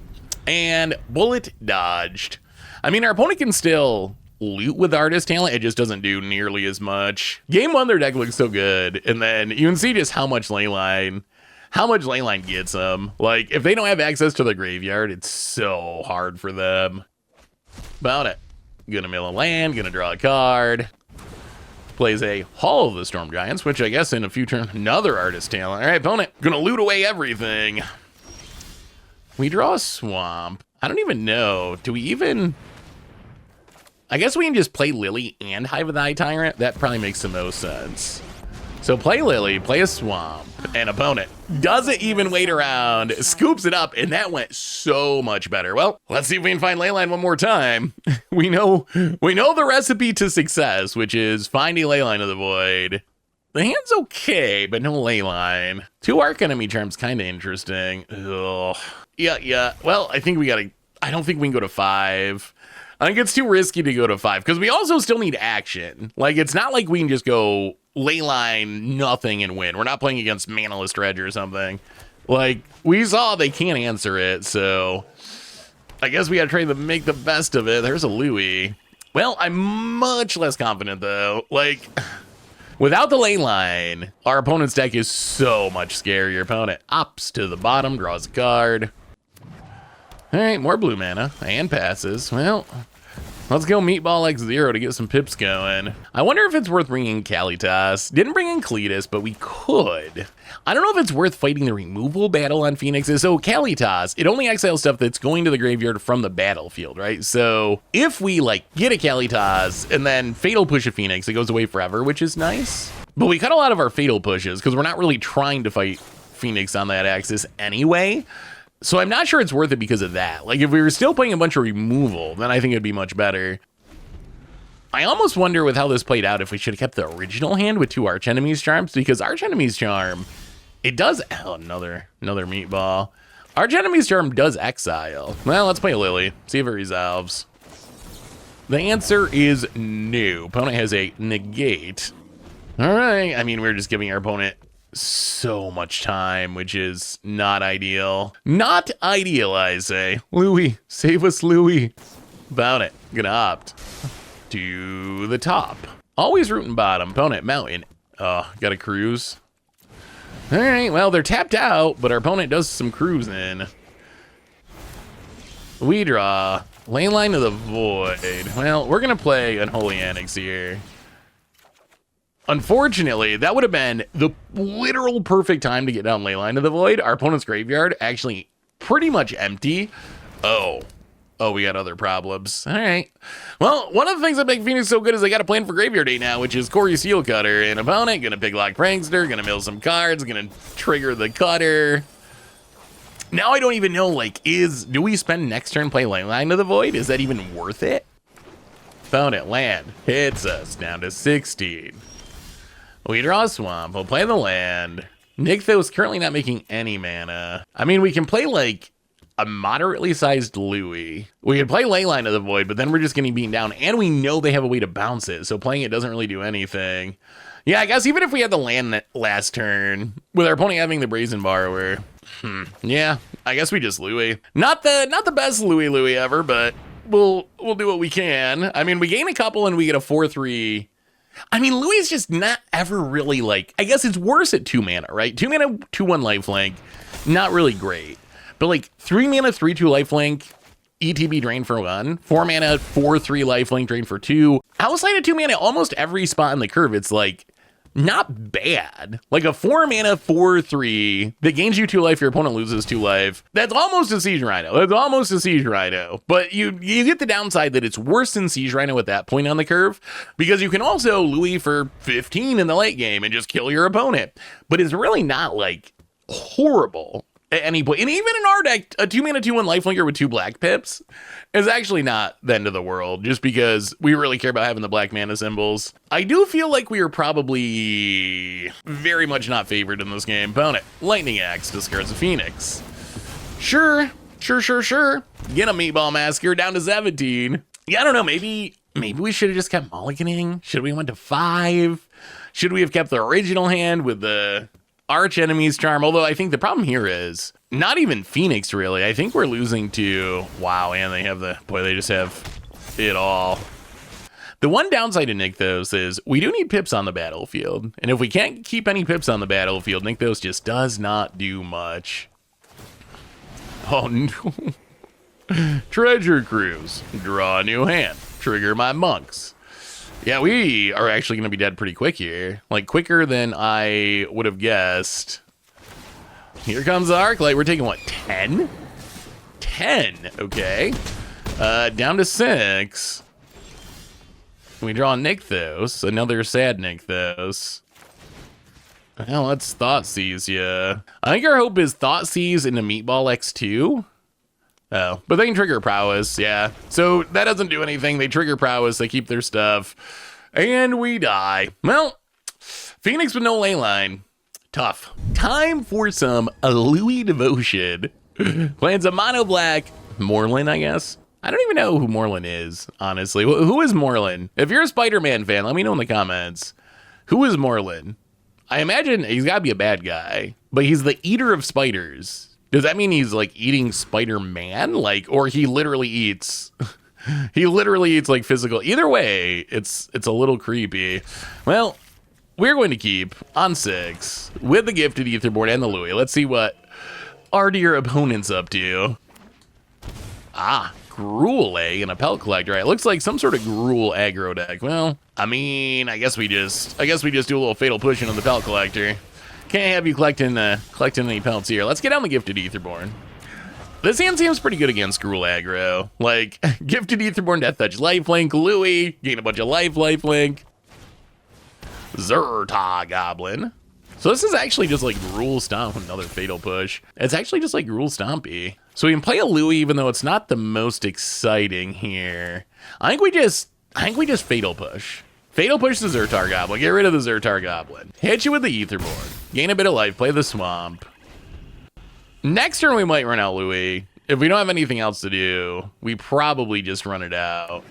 and Bullet dodged. I mean, our opponent can still loot with Artist Talent. It just doesn't do nearly as much. Game 1, their deck looks so good. And then you can see just how much Ley Line gets them. Like, if they don't have access to the graveyard, it's so hard for them. About it. Gonna mill a land, gonna draw a card. Plays a Hall of the Storm Giants, which I guess in a future, another artist talent. All right, opponent, gonna loot away everything. We draw a swamp. I don't even know. Do we even... I guess we can just play Lily and Hive of the Eye Tyrant. That probably makes the most sense. So play Lily, play a swamp, and opponent doesn't even wait around, scoops it up, and that went so much better. Well, let's see if we can find Leyline one more time. We know the recipe to success, which is find a Leyline of the Void. The hand's okay, but no Leyline. 2 Arc Enemy Charms, kind of interesting. Ugh. Yeah. Well, I think I don't think we can go to 5. I think it's too risky to go to 5, because we also still need action. Like, it's not like we can just go Leyline nothing and win. We're not playing against Manaless Dredge or something. Like, we saw they can't answer it, so I guess we gotta try to make the best of it. There's a Louis. Well, I'm much less confident, though. Like, without the Leyline, our opponent's deck is so much scarier. Opponent opts to the bottom, draws a card. All right, more blue mana, and passes. Well, let's go Meatball X0 to get some pips going. I wonder if it's worth bringing Kalitas. Didn't bring in Cletus, but we could. I don't know if it's worth fighting the removal battle on Phoenixes. So Kalitas, it only exiles stuff that's going to the graveyard from the battlefield, right? So if we get a Kalitas and then Fatal Push a Phoenix, it goes away forever, which is nice. But we cut a lot of our Fatal Pushes because we're not really trying to fight Phoenix on that axis anyway. So I'm not sure it's worth it because of that. Like, if we were still playing a bunch of removal, then I think it'd be much better. I almost wonder with how this played out if we should have kept the original hand with 2 Archenemy's Charms, because Archenemy's Charm, it does... Oh, another meatball. Archenemy's Charm does exile. Well, let's play a Lily, see if it resolves. The answer is no. Opponent has a negate. All right, I mean, we're just giving our opponent so much time, which is not ideal. Not ideal, I say. Louis, save us, Louis. About it. Gonna opt to the top. Always rooting bottom. Opponent mountain. Oh, gotta cruise. All right, well, they're tapped out, but our opponent does some cruising. We draw Leyline of the Void. Well, we're gonna play Unholy Annex here. Unfortunately, that would have been the literal perfect time to get down Leyline of the Void. Our opponent's graveyard actually pretty much empty. Oh, we got other problems. All right. Well, one of the things that make Phoenix so good is they got a plan for Graveyard Day now, which is Corey Seal Cutter. And opponent, gonna Piglock Prankster, gonna mill some cards, gonna trigger the cutter. Now I don't even know, do we spend next turn play Leyline of the Void? Is that even worth it? Opponent, land, hits us down to 16. We draw a swamp, we'll play the land. Nykthos currently not making any mana. I mean, we can play a moderately sized Louis. We could play Leyline of the Void, but then we're just getting beaten down, and we know they have a way to bounce it, so playing it doesn't really do anything. Yeah, I guess even if we had the land last turn, with our opponent having the Brazen Borrower, yeah, I guess we just Louis. Not the best Louis ever, but we'll do what we can. I mean, we gain a couple and we get a 4/3. I mean, Louis is just not ever really I guess it's worse at 2 mana, right? 2 mana, 2/1 lifelink, not really great. But 3 mana, 3/2 lifelink, ETB drain for 1, 4 mana, 4/3 lifelink, drain for 2. Outside of 2 mana, almost every spot in the curve, it's not bad. A 4 mana, 4/3 that gains you 2 life, your opponent loses 2 life. That's almost a Siege Rhino. But you get the downside that it's worse than Siege Rhino at that point on the curve, because you can also Louis for 15 in the late game and just kill your opponent. But it's really not horrible at any point. And even in our deck, a 2 mana, 2/1 lifelinker with 2 black pips is actually not the end of the world, just because we really care about having the black mana symbols. I do feel like we are probably very much not favored in this game. Opponent, Lightning Axe, discards a Phoenix. Sure. Get a Meatball Massacre down to 17. Yeah, I don't know, maybe we should have just kept mulliganing. Should we went to 5? Should we have kept the original hand with the Archenemy's Charm? Although I think the problem here is not even Phoenix, really. I think we're losing to... Wow, and they have they just have it all. The one downside to Nykthos is we do need pips on the battlefield. And if we can't keep any pips on the battlefield, Nykthos just does not do much. Oh, no. Treasure Cruise. Draw a new hand. trigger my monks. Yeah, we are actually going to be dead pretty quick here. Like, quicker than I would have guessed. Here comes the Arclight. We're taking, what, 10? 10, okay. Down to 6. We draw Nykthos, another sad Nykthos. Well, let's Thought Seize ya. I think our hope is Thought Seize into Meatball X2. Oh, but they can trigger Prowess, yeah. So that doesn't do anything. They trigger Prowess, they keep their stuff, and we die. Well, Phoenix with no ley line. Tough. Time for some Louis devotion. Plans a mono black Morlun, I guess. I don't even know who Morlun is, honestly. Who is Morlun? If you're a Spider-Man fan, let me know in the comments. Who is Morlun? I imagine he's got to be a bad guy, but he's the eater of spiders. Does that mean he's like eating Spider-Man? Like, or he literally eats, like physical. Either way, it's a little creepy. Well, we're going to keep on 6 with the Gifted Etherborn and the Louis. Let's see what our dear opponent's up to. Ah, Gruul and a Pelt Collector. It looks like some sort of Gruul aggro deck. Well, I mean, I guess we just do a little Fatal Push into the Pelt Collector. Can't have you collecting any pelts here. Let's get on the Gifted Etherborn. This hand seems pretty good against Gruul aggro. Like, Gifted Etherborn, Death Touch, Lifelink, Louis, gain a bunch of lifelink. Zerta Goblin. So this is actually just like Gruul Stomp, another Fatal Push. It's actually just like Gruul Stompy. So we can play a Louis even though it's not the most exciting here. I think we just Fatal Push. Fatal Push the Zertar Goblin. Get rid of the Zertar Goblin. Hit you with the Etherborn. Gain a bit of life. Play the Swamp. Next turn, we might run out Louis. If we don't have anything else to do, we probably just run it out.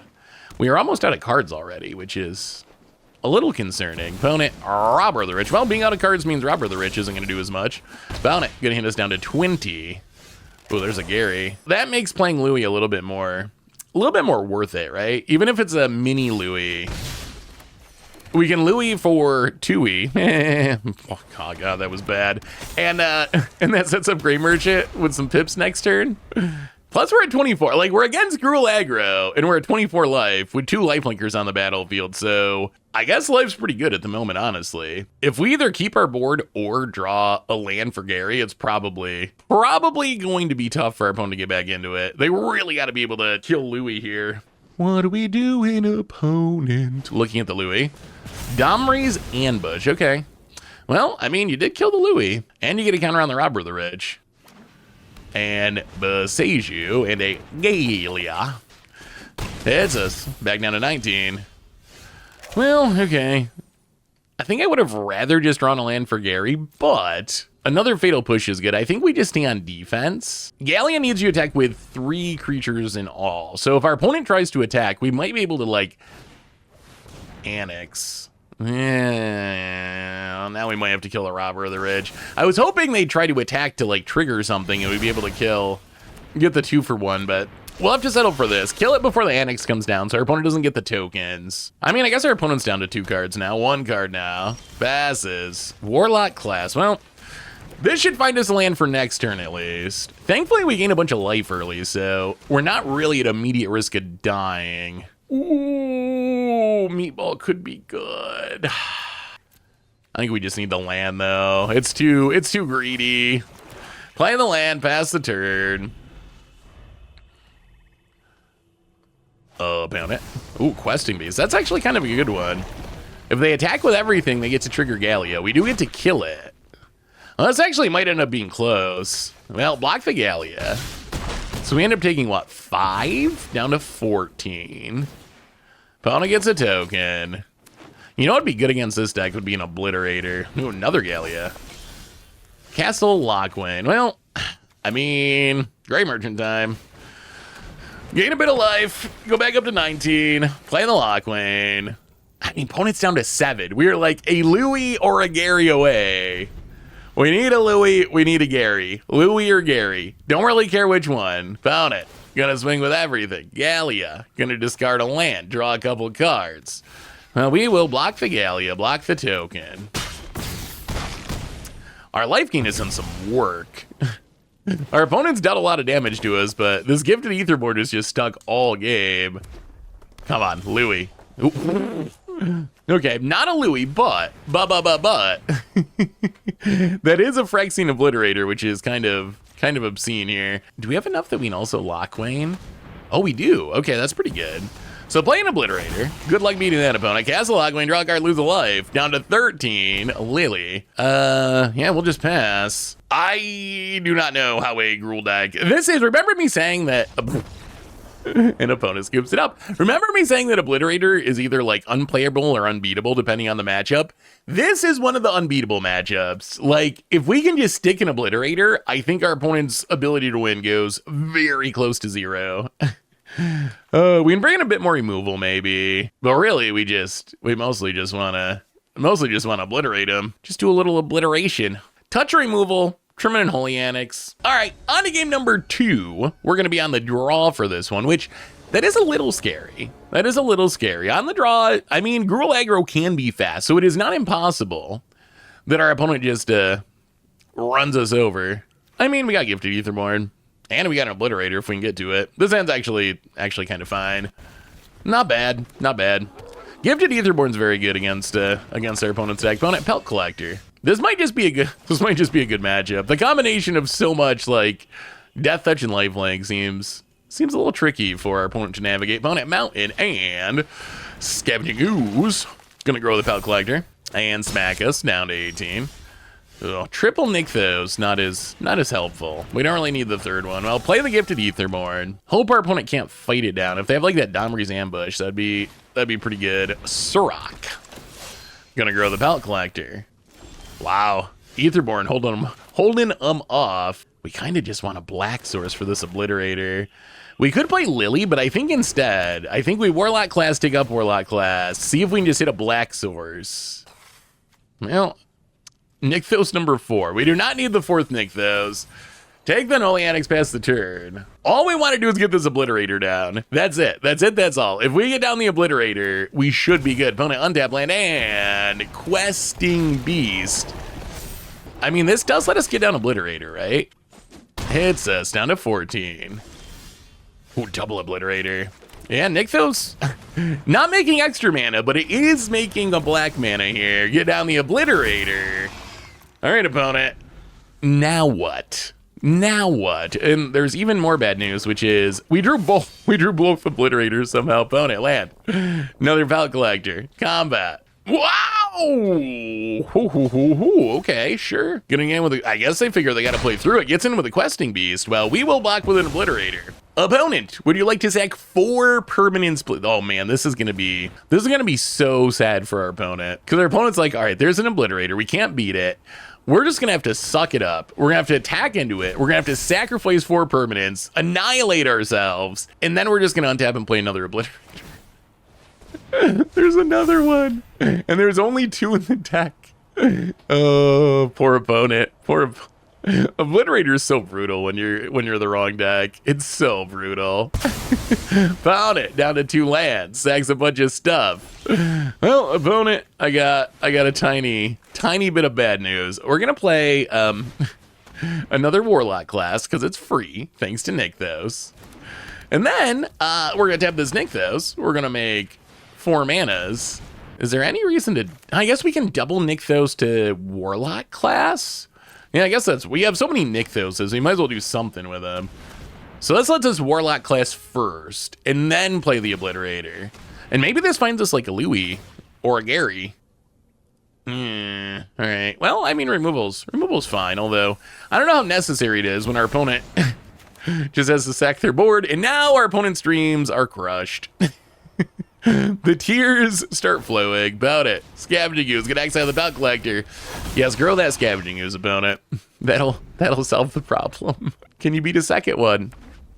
We are almost out of cards already, which is a little concerning. Opponent, Robber the Rich. Well, being out of cards means Robber the Rich isn't going to do as much. Opponent, going to hit us down to 20. Oh, there's a Gary. That makes playing Louis a little bit more worth it, right? Even if it's a mini Louis. We can Louis for 2E. Oh god, that was bad. And that sets up Grey Merchant with some pips next turn. Plus we're at 24. Like, we're against Gruul aggro, and we're at 24 life with 2 lifelinkers on the battlefield. So I guess life's pretty good at the moment, honestly. If we either keep our board or draw a land for Gary, it's probably going to be tough for our opponent to get back into it. They really got to be able to kill Louis here. What do we do in opponent? Looking at the Louis. Domri's Ambush, okay. Well, I mean, you did kill the Louis, and you get a counter on the Robber of the Rich. And Beseju and a Galia. Hits us. Back down to 19. Well, okay. I think I would have rather just drawn a land for Gary, but another Fatal Push is good. I think we just stay on defense. Galia needs you to attack with 3 creatures in all. So if our opponent tries to attack, we might be able to, like, Annex. Yeah, now we might have to kill a Robber of the Rich. I was hoping they'd try to attack to, like, trigger something and we'd be able to get the 2-for-1, but we'll have to settle for this. Kill it before the Annex comes down so our opponent doesn't get the tokens. I mean, I guess our opponent's down to 2 cards now. 1 card now. Passes. Warlock class. Well, this should find us a land for next turn at least. Thankfully, we gain a bunch of life early, so we're not really at immediate risk of dying. Ooh, Meatball could be good. I think we just need the land, though. It's too greedy. Play the land, pass the turn. Pound it. Ooh, Questing Beast. That's actually kind of a good one. If they attack with everything, they get to trigger Galia. We do get to kill it. Well, this actually might end up being close. Well, block the Galia. So we end up taking, what, 5? Down to 14. Opponent gets a token. You know what would be good against this deck would be an Obliterator. Ooh, another Galia. Castle Lockwind. Well, I mean, Grey Merchant time. Gain a bit of life. Go back up to 19. Play the Lockwind. I mean, opponent's down to 7. We're like a Louis or a Gary away. We need a Louis, we need a Gary. Louis or Gary. Don't really care which one. Found it. Gonna swing with everything. Galia. Gonna discard a land. Draw a couple cards. Well, we will block the Galia, block the token. Our life gain has done some work. Our opponent's dealt a lot of damage to us, but this Gifted Etherboard is just stuck all game. Come on, Louis. Ooh. Okay, not a Louis, but. That is a Phyrexian Obliterator, which is kind of obscene here. Do we have enough that we can also lock Wayne? Oh, we do. Okay, that's pretty good. So play an Obliterator. Good luck beating that opponent. Cast a lock Wayne, draw a card, lose a life. Down to 13. Lily. Yeah, we'll just pass. I do not know how a Gruul deck. This is, remember me saying that. An opponent scoops it up. Remember me saying that Obliterator is either like unplayable or unbeatable depending on the matchup? This is one of the unbeatable matchups. Like, if we can just stick an Obliterator, I think our opponent's ability to win goes very close to 0. We can bring in a bit more removal maybe, but really we mostly just want to obliterate him. Just do a little obliteration. Touch removal. Tremendous Holy Annex. All right, on to game number 2. We're going to be on the draw for this one, which that is a little scary. On the draw, I mean, Gruul aggro can be fast, so it is not impossible that our opponent just runs us over. I mean, we got Gifted Aetherborn, and we got an Obliterator if we can get to it. This hand's actually kind of fine. Not bad. Gifted Aetherborn's very good against our opponent's deck. Opponent Pelt Collector. This might just be a good matchup. The combination of so much like Death Touch and Lifelink seems a little tricky for our opponent to navigate. Opponent Mountain and Scavenging Ooze. Gonna grow the Pelt Collector and smack us down to 18. Ugh, triple Nykthos, not as helpful. We don't really need the third one. Well, play the Gifted Aetherborn. Hope our opponent can't fight it down. If they have like that Domri's Ambush, that'd be pretty good. Surrak. Gonna grow the Pelt Collector. Wow, Aetherborn holding them off. We kind of just want a black source for this Obliterator. We could play Lily, but I think we Warlock class, take up Warlock class. See if we can just hit a black source. Well, Nykthos number 4. We do not need the 4th Nykthos. Take the Holy Annex past the turn. All we want to do is get this Obliterator down. That's it. That's all. If we get down the Obliterator, we should be good. Opponent untap land and Questing Beast. I mean, this does let us get down Obliterator, right? Hits us down to 14. Ooh, double Obliterator. Yeah, Nykthos not making extra mana, but it is making a black mana here. Get down the Obliterator. All right, opponent. Now what? And there's even more bad news, which is we drew both Obliterators somehow. Opponent land. Another Pelt Collector. Combat. Wow! Okay, sure. Getting in with I guess they figure they gotta play through it. Gets in with a Questing Beast. Well, we will block with an Obliterator. Opponent, would you like to sack 4 permanents? Oh man, this is gonna be so sad for our opponent. Because our opponent's like, all right, there's an Obliterator. We can't beat it. We're just gonna have to suck it up. We're gonna have to attack into it. We're gonna have to sacrifice 4 permanents, annihilate ourselves, and then we're just gonna untap and play another Obliterator. There's another one, and there's only 2 in the deck. Oh, poor opponent. Obliterator is so brutal when you're the wrong deck. It's so brutal. Found it down to 2 lands. Sacks a bunch of stuff. Well, opponent, I got a tiny bit of bad news. We're gonna play another Warlock class because it's free thanks to Nykthos, and then we're gonna tap this Nykthos. We're gonna make 4 manas. Is there any reason to? I guess we can double Nykthos to Warlock class. Yeah, I guess we have so many Nykthoses, we might as well do something with them. So let's let this Warlock class first, and then play the Obliterator. And maybe this finds us like a Louis or a Gary. All right. Well, I mean, removal's fine, although I don't know how necessary it is when our opponent just has to sack their board, and now our opponent's dreams are crushed. The tears start flowing. About it. Scavenging Ooze. Get access to the Pelt Collector. Yes, grow that Scavenging Ooze, opponent. That'll solve the problem. Can you beat a second one?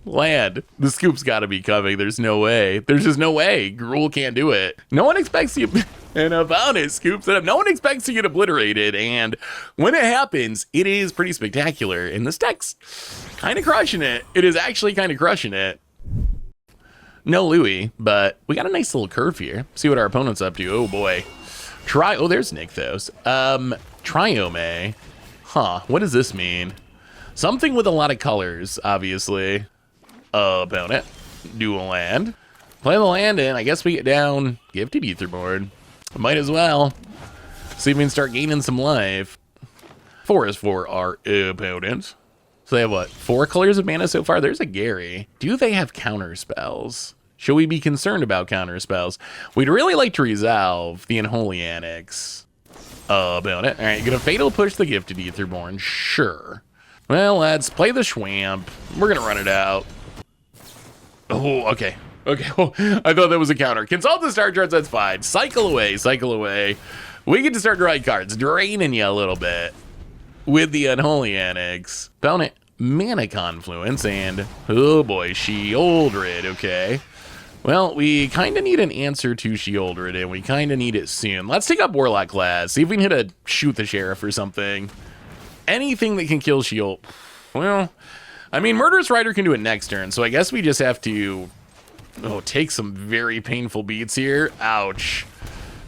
Land. The scoop's got to be coming. There's no way. There's just no way. Gruul can't do it. No one expects you. And opponent scoops it up. No one expects to get obliterated. And when it happens, it is pretty spectacular. And this deck's kind of crushing it. It is actually kind of crushing it. No Louis, but we got a nice little curve here. See what our opponent's up to. Oh boy. Oh, there's Nykthos. Triome. Huh, what does this mean? Something with a lot of colors, obviously. Opponent. Dual land. Play the land in. I guess we get down Gifted Etherboard. Might as well. See if we can start gaining some life. 4 is for our opponent. So they have what? 4 colors of mana so far? There's a Gary. Do they have counter spells? Should we be concerned about counter spells? We'd really like to resolve the Unholy Annex opponent. All right, gonna Fatal Push the Gifted Etherborn. Sure. Well, let's play the Schwamp. We're gonna run it out. Oh, okay. Okay, oh, I thought that was a counter. Consult the star charts, that's fine. Cycle away, cycle away. We get to start drawing cards, draining you a little bit with the Unholy Annex. Opponent, Mana Confluence, and oh boy, Sheoldred, okay. Well, we kind of need an answer to Sheoldred, and we kind of need it soon. Let's take up Warlock class, see if we can hit a Shoot the Sheriff or something. Anything that can kill Sheold. Well, I mean, Murderous Rider can do it next turn, so I guess we just have to take some very painful beats here. Ouch.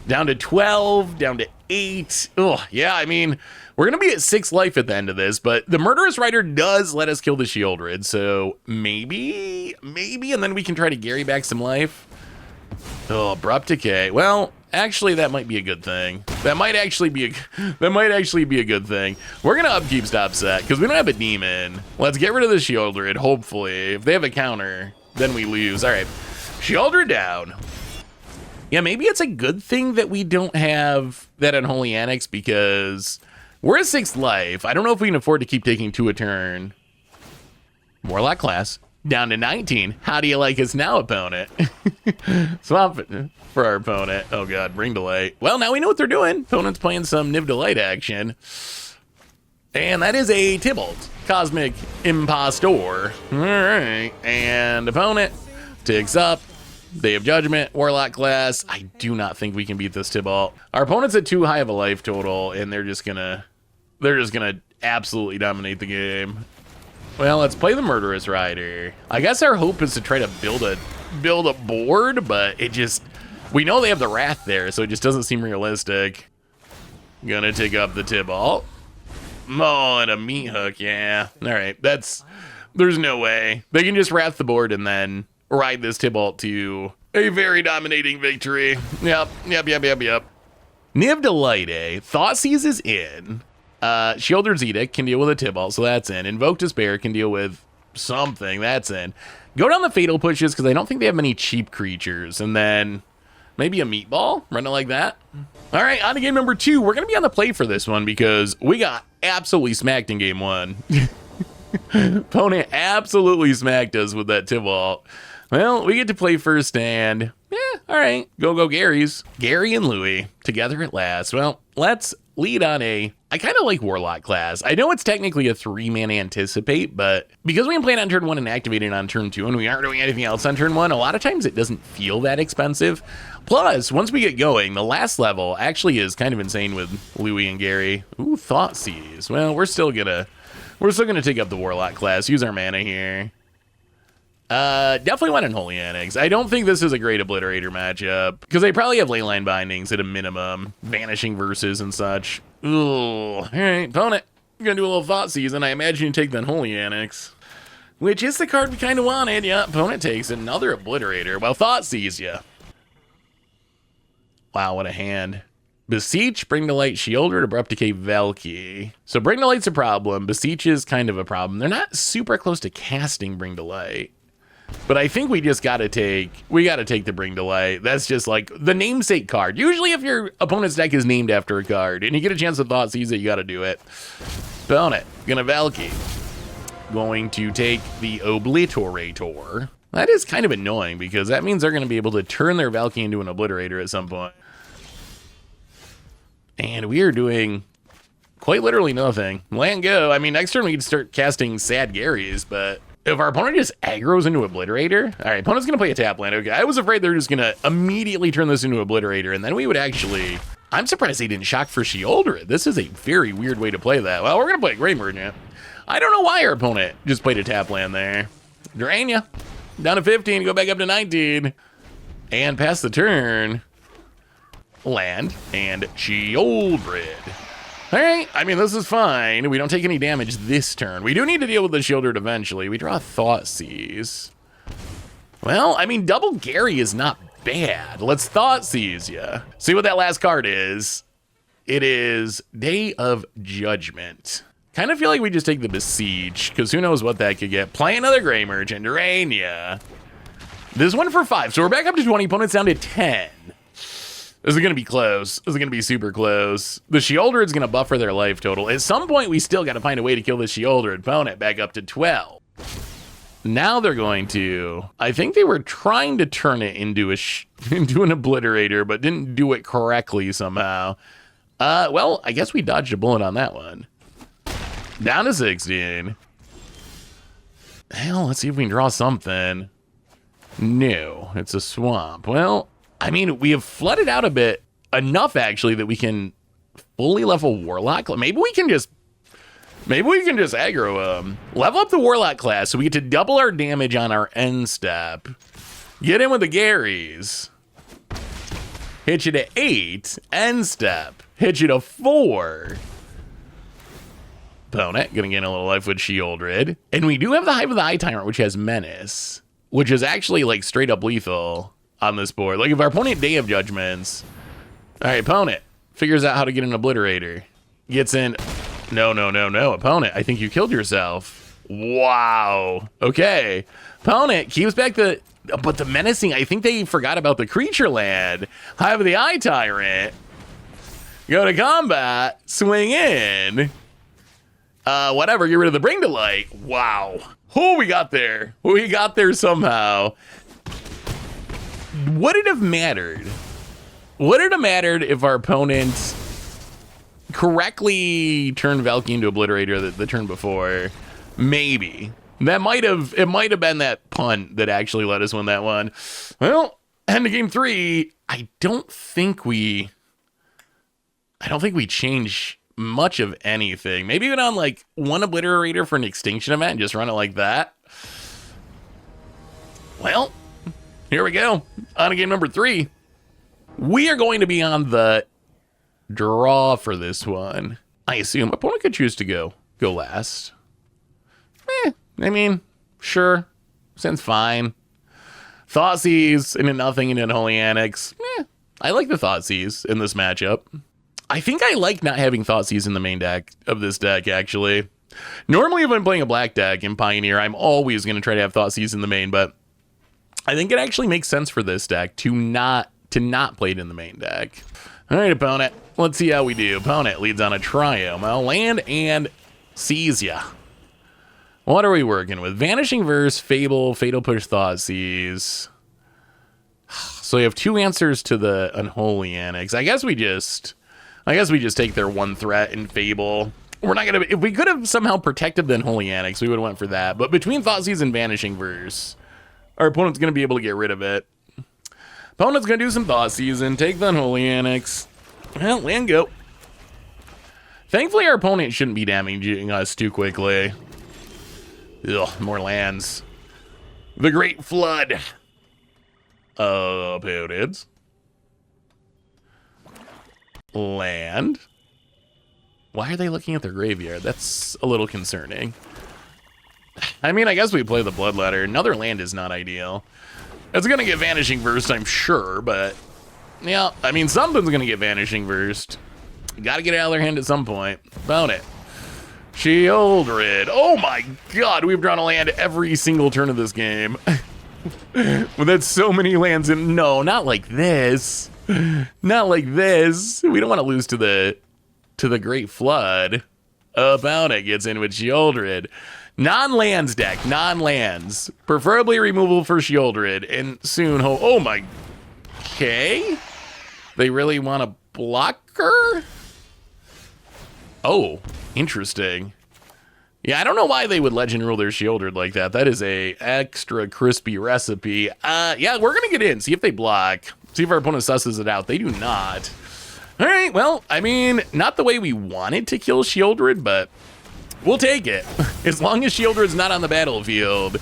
Down to 12, down to 8. Oh, yeah, I mean, we're going to be at 6 life at the end of this, but the Murderous Rider does let us kill the Sheoldred, so maybe, and then we can try to Gary back some life. Oh, Abrupt Decay. Well, actually, that might be a good thing. That might actually be a good thing. We're going to upkeep Stop Set, because we don't have a demon. Let's get rid of the Sheoldred, hopefully. If they have a counter, then we lose. All right, Sheoldred down. Yeah, maybe it's a good thing that we don't have that Unholy Annex because we're at 6th life. I don't know if we can afford to keep taking 2 a turn. Warlock class, down to 19. How do you like us now, opponent? Swap it for our opponent. Oh god, Bring Delight. Well, now we know what they're doing. Opponent's playing some Niv Delight action. And that is a Tybalt, Cosmic Impostor. All right, and opponent takes up. They have Judgment, Warlock class. I do not think we can beat this Tybalt. Our opponent's at too high of a life total, and they're just gonna absolutely dominate the game. Well, let's play the Murderous Rider. I guess our hope is to try to build a board, but we know they have the Wrath there, so it just doesn't seem realistic. Gonna take up the Tybalt. Oh, and a Meat Hook, yeah. All right, there's no way. They can just Wrath the board and then ride this Tybalt to a very dominating victory. Yep. Niv Delight, Thoughtseize is in. Sheoldred's Edict can deal with a Tybalt, so that's in. Invoke Despair can deal with something, that's in. Go down the Fatal Pushes, because I don't think they have many cheap creatures. And then maybe a Meatball, run it like that. All right, on to game number 2. We're going to be on the play for this one, because we got absolutely smacked in game 1. Opponent absolutely smacked us with that Tybalt. Well, we get to play first, and all right, go Garys. Gary and Louie together at last. Well, let's lead on I kind of like Warlock class. I know it's technically a 3-mana Anticipate, but because we can play it on turn 1 and activate it on turn 2, and we aren't doing anything else on turn 1, a lot of times it doesn't feel that expensive. Plus, once we get going, the last level actually is kind of insane with Louie and Gary. Ooh, Thoughtseize. Well, we're still gonna take up the Warlock class. Use our mana here. Definitely want Unholy Annex. I don't think this is a great Obliterator matchup, because they probably have Leyline Bindings at a minimum, Vanishing Verses and such. Ooh, alright, opponent, you're gonna do a little Thoughtseize, and I imagine you take the Unholy Annex, which is the card we kind of wanted. Yeah, opponent takes another Obliterator. Well, Thoughtseize ya. Wow, what a hand. Beseech, Bring to Light, Sheoldred, Abrupt Decay, Velki. So Bring to Light's a problem. Beseech is kind of a problem. They're not super close to casting Bring to Light. But I think we just gotta take the Bring to Light. That's just like the namesake card. Usually if your opponent's deck is named after a card and you get a chance to Thoughtseize it, you gotta do it. Opponent, gonna Velki. Going to take the Obliterator. That is kind of annoying because that means they're gonna be able to turn their Velki into an Obliterator at some point. And we are doing quite literally nothing. Land go. I mean, next turn we can start casting Sad Garys, but if our opponent just aggroes into Obliterator, all right, opponent's gonna play a tap land. Okay, I was afraid they're just gonna immediately turn this into Obliterator, and then we would actually. I'm surprised they didn't shock for Sheoldred. This is a very weird way to play that. Well, we're gonna play a Grey Merchant. I don't know why our opponent just played a tap land there. Drain ya. Down to 15, go back up to 19, and pass the turn. Land and Sheoldred. All right, I mean, this is fine. We don't take any damage this turn. We do need to deal with the Sheoldred eventually. We draw Thoughtseize. Well, I mean, double Gary is not bad. Let's Thoughtseize ya. See what that last card is. It is Day of Judgment. Kind of feel like we just take the Besiege, because who knows what that could get. Play another Gray Merchant, Durania. This one for 5, so we're back up to 20, opponent's down to 10. This is going to be close. This is going to be super close. The Sheoldred is going to buffer their life total. At some point, we still got to find a way to kill the Sheoldred opponent back up to 12. Now they're going to... I think they were trying to turn it into into an Obliterator, but didn't do it correctly somehow. Well, I guess we dodged a bullet on that one. Down to 16. Hell, let's see if we can draw something. No, it's a swamp. Well, I mean, we have flooded out a bit. Enough, actually, that we can fully level Warlock. Maybe we can just aggro him. Level up the Warlock class so we get to double our damage on our end step. Get in with the Garys. Hit you to 8. End step. Hit you to 4. Opponent gonna gain a little life with Sheoldred. And we do have the Hive of the Eye Tyrant, which has Menace, which is actually like straight up lethal on this board. Like if our opponent Day of Judgments. All right, opponent figures out how to get an Obliterator. Gets in. No, opponent. I think you killed yourself. Wow. Okay. Opponent keeps back the... But the menacing, I think they forgot about the creature land. Hive of the Eye Tyrant. Go to combat. Swing in. Whatever. Get rid of the Bring to Light. Wow. Oh, we got there. We got there somehow. Would it have mattered? Would it have mattered if our opponent correctly turned Valky into Obliterator the turn before? Maybe. It might have been that punt that actually let us win that one. Well, end of game 3. I don't think we change much of anything. Maybe even on like one Obliterator for an extinction event and just run it like that. Well, here we go. On to game number 3. We are going to be on the draw for this one. I assume opponent could choose to go last. I mean, sure. Sounds fine. Thoughtseize into nothing into Unholy Annex. I like the Thoughtseize in this matchup. I think I like not having Thoughtseize in the main deck of this deck, actually. Normally, if I'm playing a black deck in Pioneer, I'm always going to try to have Thoughtseize in the main, but I think it actually makes sense for this deck to not play it in the main deck. All right, opponent. Let's see how we do. Opponent leads on a trio. Well, land and seize ya. What are we working with? Vanishing Verse, Fable, Fatal Push, Thoughtseize. So we have 2 answers to the Unholy Annex. I guess we just take their one threat in Fable. We're not gonna. If we could have somehow protected the Unholy Annex, we would have went for that. But between Thoughtseize and Vanishing Verse, our opponent's gonna be able to get rid of it. Opponent's gonna do some Thoughtseize and take the Unholy Annex. Well, land go. Thankfully, our opponent shouldn't be damaging us too quickly. Ugh, more lands. The Great Flood. Opponents. Land. Why are they looking at their graveyard? That's a little concerning. I mean, I guess we play the Bloodletter. Another land is not ideal. It's going to get Vanishing Versed, I'm sure, but... Yeah, I mean, something's going to get Vanishing Versed. Got to get it out of their hand at some point. Found it. Sheoldred. Oh my god, we've drawn a land every single turn of this game. Well, that's so many lands in... No, not like this. Not like this. We don't want to lose to the Great Flood. About it gets in with Sheoldred. Non-lands deck, non-lands. Preferably removal for Sheoldred. And soon, oh my... Okay. They really want to block her? Oh, interesting. Yeah, I don't know why they would Legend Rule their Sheoldred like that. That is a extra crispy recipe. Yeah, we're going to get in, see if they block. See if our opponent susses it out. They do not. All right, well, I mean, not the way we wanted to kill Sheoldred, but we'll take it. As long as Sheoldred's not on the battlefield.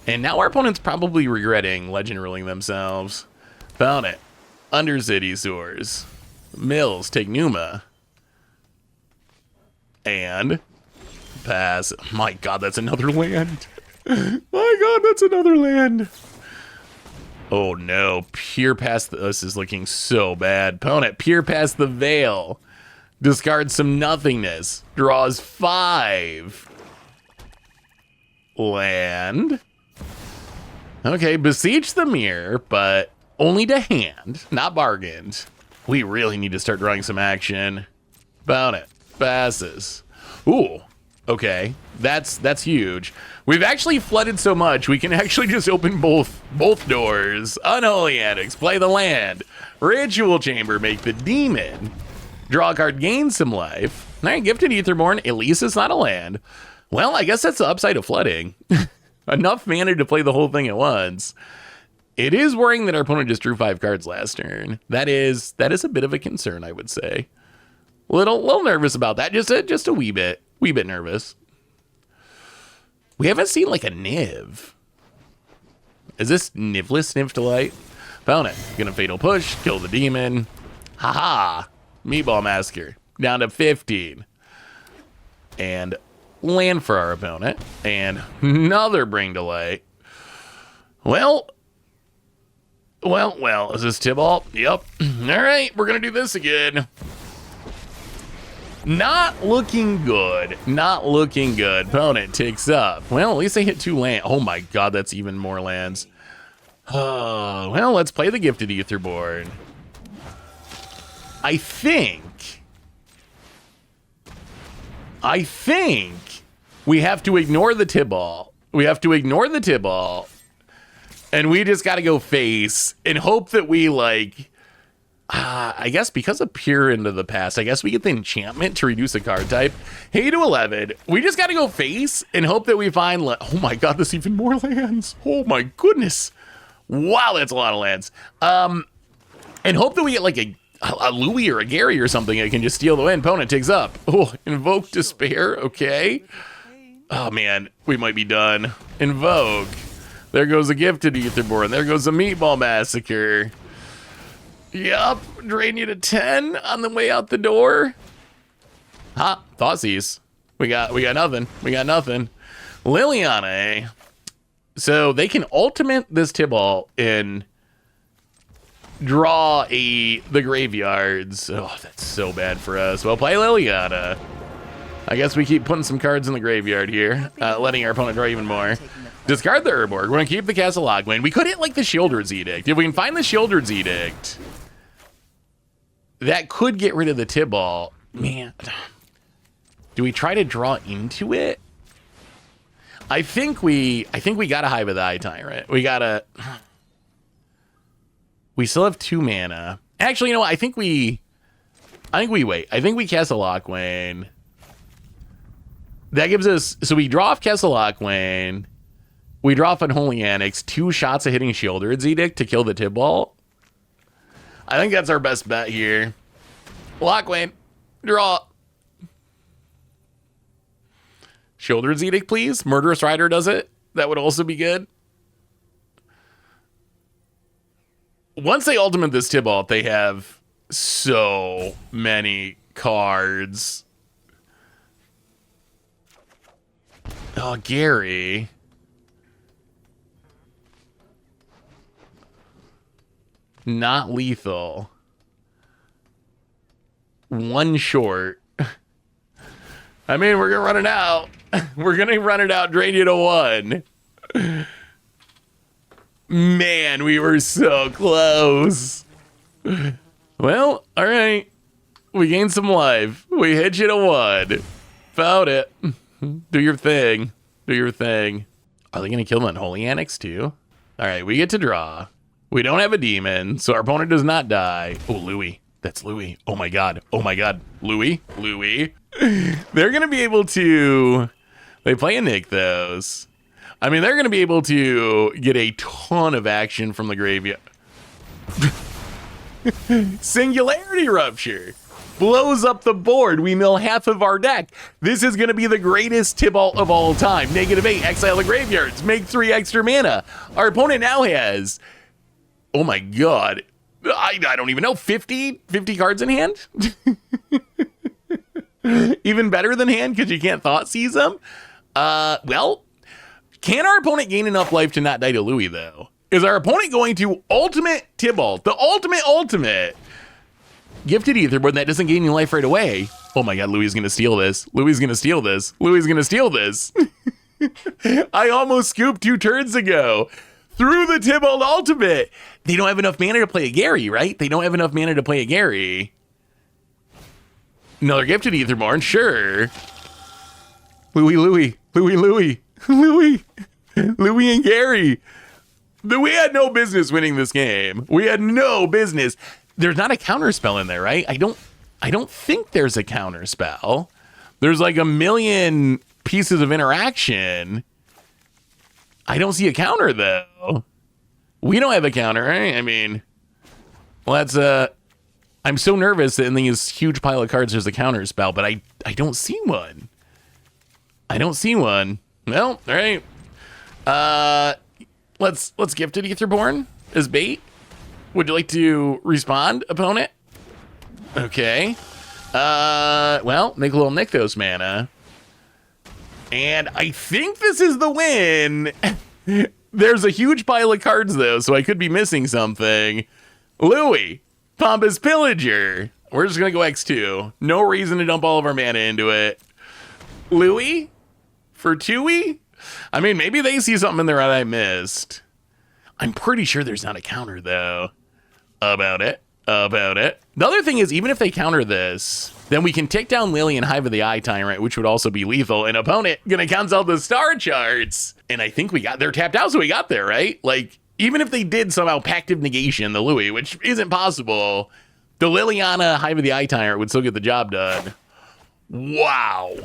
And now our opponent's probably regretting Legend Ruling themselves. Found it. Undercity Soars. Mills, take Numa. And pass. My god, that's another land. My God, that's another land. Oh no, peer past this is looking so bad. Opponent, peer past the veil. Discards some nothingness. Draws 5. Land. Okay, besiege the mirror, but only to hand, not bargained. We really need to start drawing some action. Opponent, passes. Ooh, okay, that's huge. We've actually flooded so much, we can actually just open both doors. Unholy Annex, play the land. Ritual Chamber, make the demon. Draw a card, gain some life. All right, Gifted Aetherborn, at least it's not a land. Well, I guess that's the upside of flooding. Enough mana to play the whole thing at once. It is worrying that our opponent just drew 5 cards last turn. That is a bit of a concern, I would say. Little nervous about that, just a wee bit nervous. We haven't seen like a Niv. Is this Nivless Niv Delight? Found it. Gonna Fatal Push, kill the demon. Haha. Meatball Massacre. Down to 15. And land for our opponent. And another Bring Delight. Well. Is this Tibalt? Yep. All right, we're gonna do this again. Not looking good. Not looking good. Opponent takes up. Well, at least they hit 2 lands. Oh my God, that's even more lands. Well, let's play the Gifted Aetherborn. I think we have to ignore the Tibalt. And we just got to go face and hope that we like... I guess because of Peer into the past, I guess we get the enchantment to reduce a card type. Hey to 11. We just got to go face and hope that we find... oh my God, there's even more lands. Oh my goodness. Wow, that's a lot of lands. And hope that we get like a Louis or a Gary or something that can just steal the win. Opponent takes up. Oh, Invoke Despair. Okay. Oh man, we might be done. Invoke. There goes a Gifted Aetherborn. There goes a Meatball Massacre. Yup, drain you to 10 on the way out the door. Ha, Thoughtseize. We got nothing. Liliana, eh? So they can ultimate this Tibalt and draw the graveyards. Oh, that's so bad for us. Well, play Liliana. I guess we keep putting some cards in the graveyard here, letting our opponent draw even more. Discard the Urborg. We're going to keep the Castle Logwain. We could hit like the Shieldred's Edict. If we can find the Shieldred's Edict, that could get rid of the Tibalt. Man, do we try to draw into it? I think we gotta Hive of the Eye Tyrant. We still have 2 mana. Actually, you know what? I think we wait. I think we cast a Lockwayne. That gives us, so we draw off Castle Lockwayne. We draw off Unholy Annex, 2 shots of hitting Shieldred's Edict to kill the Tibalt. I think that's our best bet here. Lockwayne, draw. Shieldred's Edict, please. Murderous Rider does it. That would also be good. Once they ultimate this Tibalt, they have so many cards. Oh, Gary. Not lethal. 1 short. I mean, we're going to run it out. We're going to run it out, drain you to 1. Man, we were so close. Well, all right. We gained some life. We hit you to 1. Found it. Do your thing. Do your thing. Are they going to kill the Unholy Annex too? All right, we get to draw. We don't have a demon, so our opponent does not die. Oh, Louis. That's Louis. Oh my God. Oh my God. Louis. They're going to be able to... They play a Nykthos. I mean, they're going to be able to get a ton of action from the graveyard. Singularity Rupture. Blows up the board. We mill half of our deck. This is going to be the greatest Tibalt of all time. -8, exile the graveyards. Make 3 extra mana. Our opponent now has... Oh my God. I don't even know. 50 cards in hand? Even better than hand because you can't Thoughtseize them? Well, Can our opponent gain enough life to not die to Louis, though? Is our opponent going to ultimate Tybalt? The ultimate. Gifted Etherboard that doesn't gain any life right away. Oh my god, Louis is going to steal this. Louis is going to steal this. Louis is going to steal this. I almost scooped 2 turns ago. Through the Tybalt ultimate. They don't have enough mana to play a Gary, right? They don't have enough mana to play a Gary. Another Gifted Etherborn, sure. Louis and Gary. We had no business winning this game. We had no business. There's not a counter spell in there, right? I don't think there's a counter spell. There's like a million pieces of interaction. I don't see a counter though. We don't have a counter, right? I mean, well, that's I'm so nervous that in these huge pile of cards there's a counter spell, but I don't see one. I don't see one. Well, all right. Let's gift it Etherborn as bait. Would you like to respond, opponent? Okay. Well, make a little Nykthos mana. And I think this is the win. There's a huge pile of cards, though, so I could be missing something. Louis, Pompous Pillager. We're just going to go X2. No reason to dump all of our mana into it. Louis? For Tui? I mean, maybe they see something in there that I missed. I'm pretty sure there's not a counter, though. About it. The other thing is, even if they counter this, then we can take down Lily and Hive of the Eye Tyrant, which would also be lethal. And opponent gonna cancel the star charts. And I think they're tapped out, so we got there, right? Like, even if they did somehow Pactive Negation the Louis, which isn't possible, the Liliana Hive of the Eye Tyrant would still get the job done. Wow.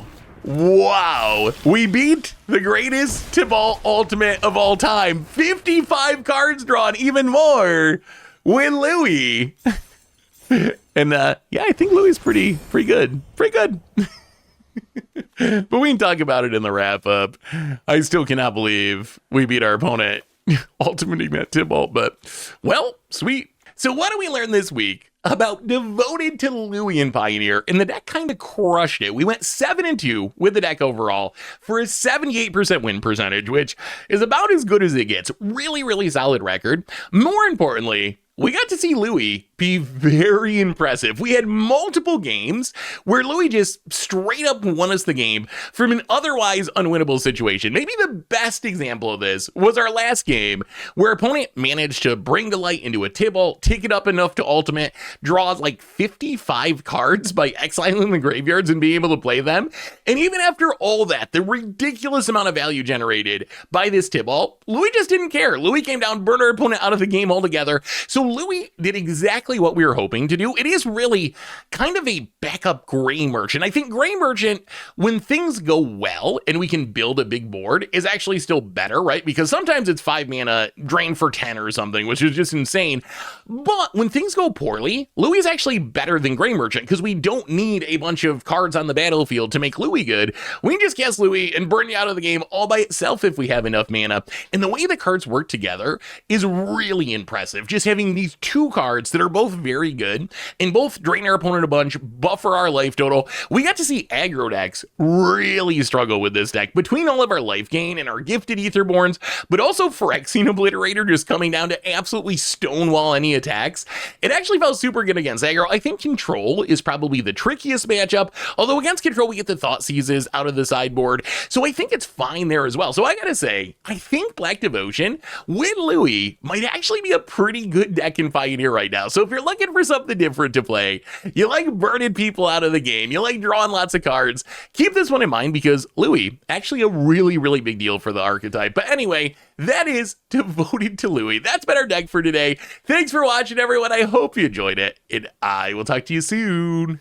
We beat the greatest Tybalt Ultimate of all time. 55 cards drawn, even more. Win Louis. And yeah, I think Louis is pretty good. But we can talk about it in the wrap up. I still cannot believe we beat our opponent ultimating that Tybalt, but well, sweet. So what do we learn this week about Devoted to Louis and Pioneer? And the deck kind of crushed it. We went 7-2 with the deck overall for a 78% win percentage, which is about as good as it gets. Really solid record. More importantly, we got to see Louis be very impressive. We had multiple games where Louis just straight up won us the game from an otherwise unwinnable situation. Maybe the best example of this was our last game, where opponent managed to bring the light into a Tybalt, take it up enough to ultimate, draws like 55 cards by exiling the graveyards and being able to play them. And even after all that, the ridiculous amount of value generated by this Tybalt, Louis just didn't care. Louis came down, burned our opponent out of the game altogether. So Louis did exactly what we were hoping to do. It is really kind of a backup Gray Merchant. I think Gray Merchant, when things go well and we can build a big board, is actually still better, right? Because sometimes it's 5 mana, drain for 10 or something, which is just insane. But when things go poorly, Louis is actually better than Gray Merchant because we don't need a bunch of cards on the battlefield to make Louis good. We can just cast Louis and burn you out of the game all by itself if we have enough mana. And the way the cards work together is really impressive. Just having these 2 cards that are both very good and both drain our opponent a bunch, buffer our life total. We got to see aggro decks really struggle with this deck between all of our life gain and our gifted Etherborns, but also Phyrexian Obliterator just coming down to absolutely stonewall any attacks. It actually felt super good against aggro. I think Control is probably the trickiest matchup, although against Control we get the Thought Seizes out of the sideboard, so I think it's fine there as well. So I gotta say, I think Black Devotion with Louis might actually be a pretty good deck in Pioneer right now. So if you're looking for something different to play, you like burning people out of the game, you like drawing lots of cards, keep this one in mind because Louis, actually a really big deal for the archetype. But anyway, that is Devoted to Louis. That's been our deck for today. Thanks for watching, everyone. I hope you enjoyed it, and I will talk to you soon.